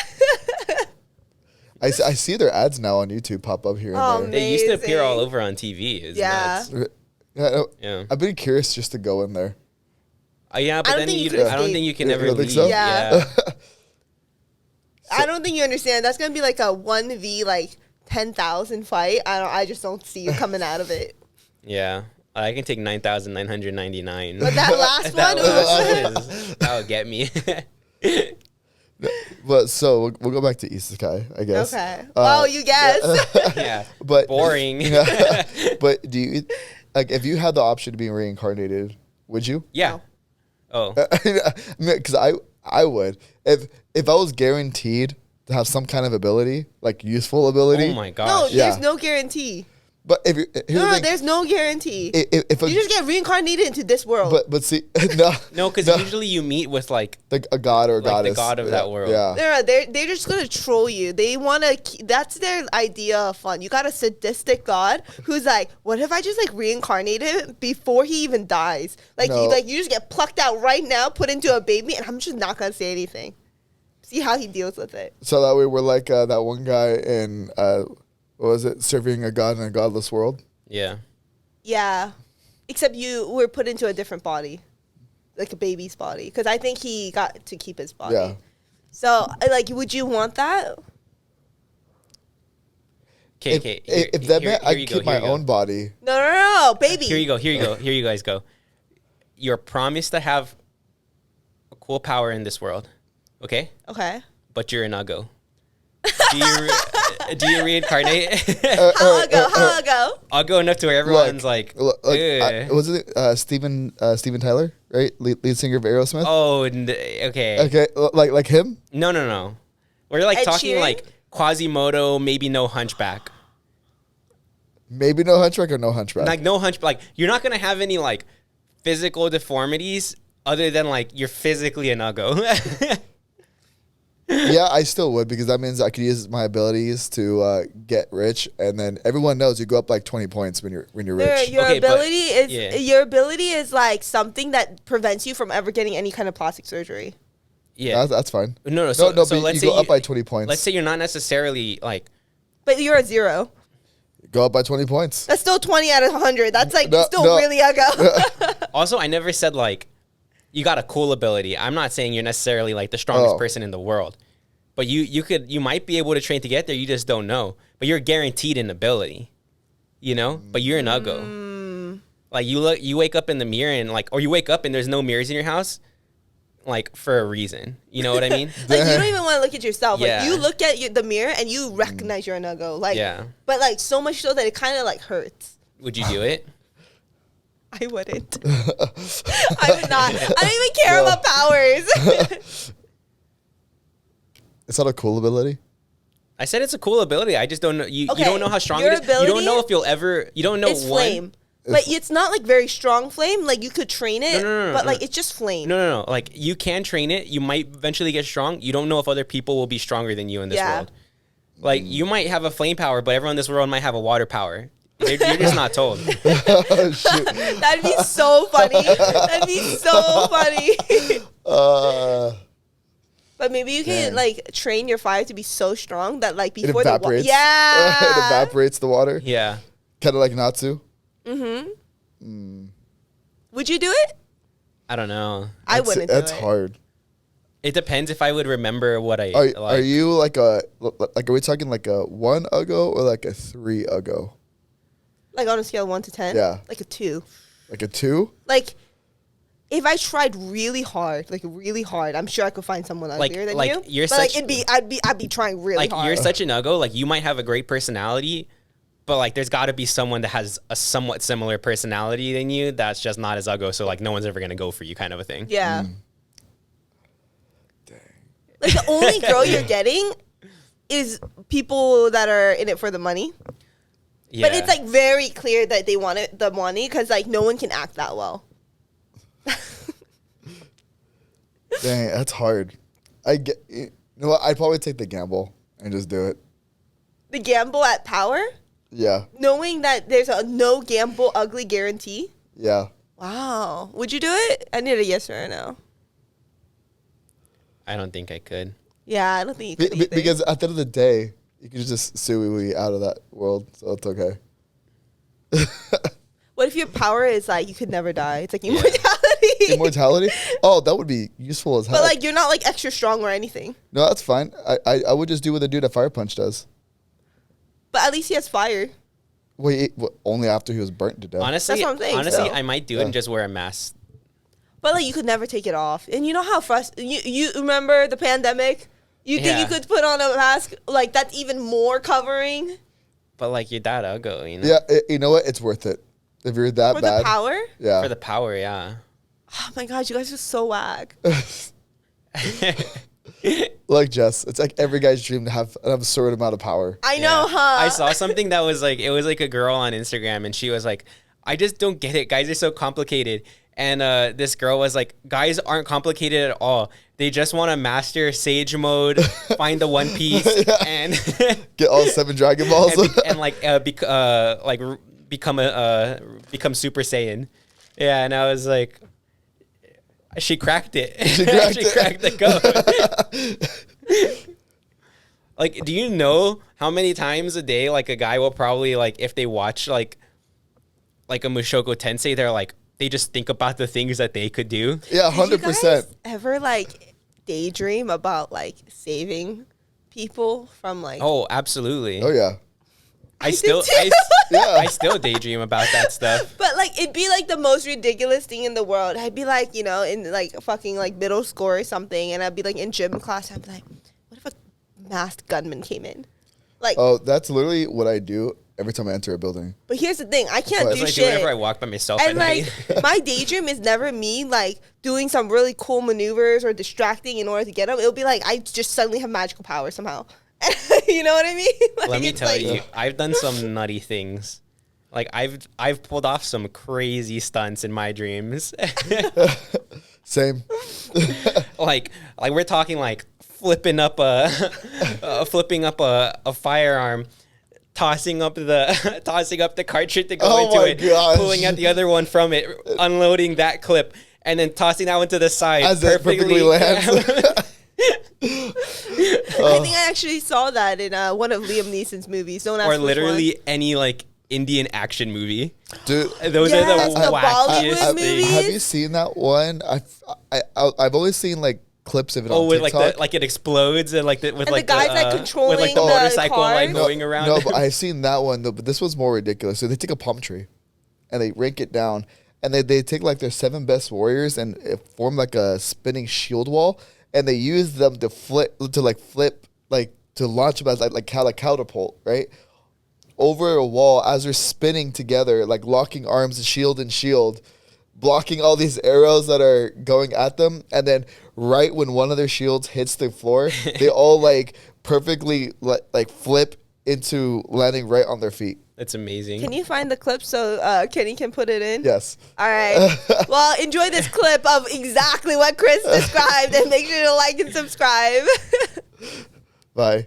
I see their ads now on YouTube pop up here and there. They used to appear all Amazing. over on TV. It's Yeah. nuts. Yeah. I've been curious just to go in there. Yeah, but I don't then think you I can don't think you can You ever don't think leave. so? Yeah. Yeah. I don't think you understand. That's gonna be like a 1v like 10,000 fight. I just don't see you coming out of it. Yeah. I can take 9,999. But that last That one, that would get me. But so we'll go back to Isekai, I guess. okay. Oh, you guessed. Yeah. But Boring. But do you like if you had the option to be reincarnated, would you? Yeah. Oh. Because I would if I was guaranteed to have some kind of ability, like useful ability. Oh my No, gosh. Yeah. there's no guarantee. But if here's the No, thing, there's no guarantee. if You just get reincarnated into this world. but see no No, because usually you meet with like a god or a Like the goddess, god of that world. Yeah. They're just gonna troll you. They wanna. That's their idea of fun. You got a sadistic god who's like, what if I just like reincarnate him before he even dies? Like, No. you just get plucked out right now, put into a baby, and I'm just not gonna say anything. See how he deals with it. So that way we're like that one guy in what was it, serving a god in a godless world. yeah. Yeah, except you were put into a different body, like a baby's body, because I think he got to keep his body. Yeah. So, like, would you want that? Okay. If that meant I could keep my own body. No, baby. Here you go. Here you guys go. You're promised to have a cool power in this world. Okay? Okay. But you're an uggo. Do you reincarnate? How I go? Uggo enough to where everyone's like, "Ugh." was it Steven Tyler, right? Lead singer of Aerosmith. Oh, okay. Okay, like him. No. We're like Ed talking Sheeran? like Quasimodo, maybe no hunchback. Maybe no hunchback or no hunchback. Like no hunchback. Like you're not gonna have any like physical deformities other than like you're physically an uggo. Yeah, I still would because that means I could use my abilities to get rich, and then everyone knows you go up like 20 points when you're rich. Your Okay, but- ability is like something that prevents you from ever getting any kind of plastic surgery. Yeah. That's fine. No. So but let's you say go up by 20 points. Let's say you're not necessarily like. But you're a 0. Go up by 20 points. That's still 20 out of 100. That's like No, still no. really uggo. Also, I never said like you got a cool ability. I'm not saying you're necessarily like the strongest person in the world, but you might be able to train to get there. You just don't know. But you're guaranteed an ability, you know. But you're an Uggo. Like you wake up in the mirror and like, or you wake up and there's no mirrors in your house, like for a reason. You know what I mean? Like you don't even want to look at yourself. Yeah. Like you look at the mirror and you recognize you're an Uggo. Like, but like so much so that it kind of like hurts. Would you do it? I wouldn't. I would not. I don't even care about powers. It's not a cool ability. I said it's a cool ability. I just don't know. You don't know how strong your it is. You don't know if you'll ever. You don't know it's flame. But it's not like very strong flame. Like you could train it, but like it's just flame. No. Like you can train it. You might eventually get strong. You don't know if other people will be stronger than you in this world. Like you might have a flame power, but everyone in this world might have a water power. You're just not told. Oh, shoot. That'd be so funny. That'd be so funny. But maybe you can like train your fire to be so strong that like before it evaporates. it evaporates the water. Yeah. Kind of like Natsu. Would you do it? I don't know. I wouldn't do it. That's hard. It depends if I would remember what I like. Are you like are we talking like a 1 Uggo or like a 3 Uggo? Like on a scale of 1 to 10? Yeah. Like a 2. Like a 2? Like, if I tried really hard, I'm sure I could find someone uglier than you. You're but such, like I'd be trying really hard. Like you're such an Uggo. Like you might have a great personality, but like there's got to be someone that has a somewhat similar personality than you that's just not as Uggo. So like no one's ever gonna go for you, kind of a thing. Yeah. Dang. Like the only girl you're getting is people that are in it for the money. Yeah. But it's like very clear that they want the money because like no one can act that well. Dang, that's hard. You know what? I'd probably take the gamble and just do it. The gamble at power? Yeah. Knowing that there's a no gamble ugly guarantee? Yeah. Wow. Would you do it? I need a yes or a no. I don't think I could. Yeah, I don't think you could because at the end of the day, you can just sue out of that world, so it's okay. What if your power is like you could never die? It's like immortality. Immortality? Oh, that would be useful as hell. But like you're not like extra strong or anything. No, that's fine. I would just do what the dude at Fire Punch does. But at least he has fire. Wait, only after he was burnt to death. Honestly, that's what I'm saying, I might do it and just wear a mask. But like you could never take it off. And you know how you remember the pandemic? You think you could put on a mask like that's even more covering? But like you're that Uggo, you know? Yeah, you know what? It's worth it. If you're that For bad. For the power? Yeah. For the power, yeah. Oh my gosh, you guys are so whack. Like Jess, it's like every guy's dream to have an absurd amount of power. I know, huh? I saw something that was like, it was like a girl on Instagram and she was like, I just don't get it. Guys are so complicated. And this girl was like, guys aren't complicated at all. They just want to master Sage mode, find the One Piece, and get all 7 Dragon Balls, and become Super Saiyan. Yeah, and I was like, she cracked it. She cracked the code. Like, do you know how many times a day like a guy will probably like if they watch like a Mushoku Tensei, they're like, they just think about the things that they could do. Yeah, 100%. Did you guys ever like daydream about like saving people from like? Oh, absolutely. Oh yeah. I still daydream about that stuff. But like it'd be like the most ridiculous thing in the world. I'd be like, you know, in like fucking like middle school or something, and I'd be like in gym class. I'd be like, what if a masked gunman came in? Like, oh, that's literally what I do every time I enter a building. But here's the thing, I can't do I shit. do whenever I walk by myself and at like night. my daydream is never me like doing some really cool maneuvers or distracting in order to get them. It'll be like I just suddenly have magical power somehow. You know what I mean? Like, let me tell you, I've done some nutty things. Like I've pulled off some crazy stunts in my dreams. Same. like we're talking like flipping up a firearm, tossing up the cartridge to go into it, pulling out the other one from it, unloading that clip, and then tossing that one to the side. As it perfectly lands. I think I actually saw that in one of Liam Neeson's movies. Don't ask or which literally one. any like Indian action movie. Dude, Those Yes, are the the wackiest Bollywood things. movies. have you seen that one? I've always seen like clips of it Oh, on with TikTok. like it explodes and like with And like the guys like with controlling like the the motorcycle like cars? going around. No, but I've seen that one though. But this was more ridiculous. So they take a palm tree, and they rank it down, and they take like their 7 best warriors and form like a spinning shield wall, and they use them to flip to launch them as like catapult, right? Over a wall as they're spinning together, like locking arms and shield, blocking all these arrows that are going at them. And then right when one of their shields hits the floor, they all like perfectly like flip into landing right on their feet. That's amazing. Can you find the clip so Kenny can put it in? Yes. All right. Well, enjoy this clip of exactly what Chris described, and make sure to like and subscribe. Bye.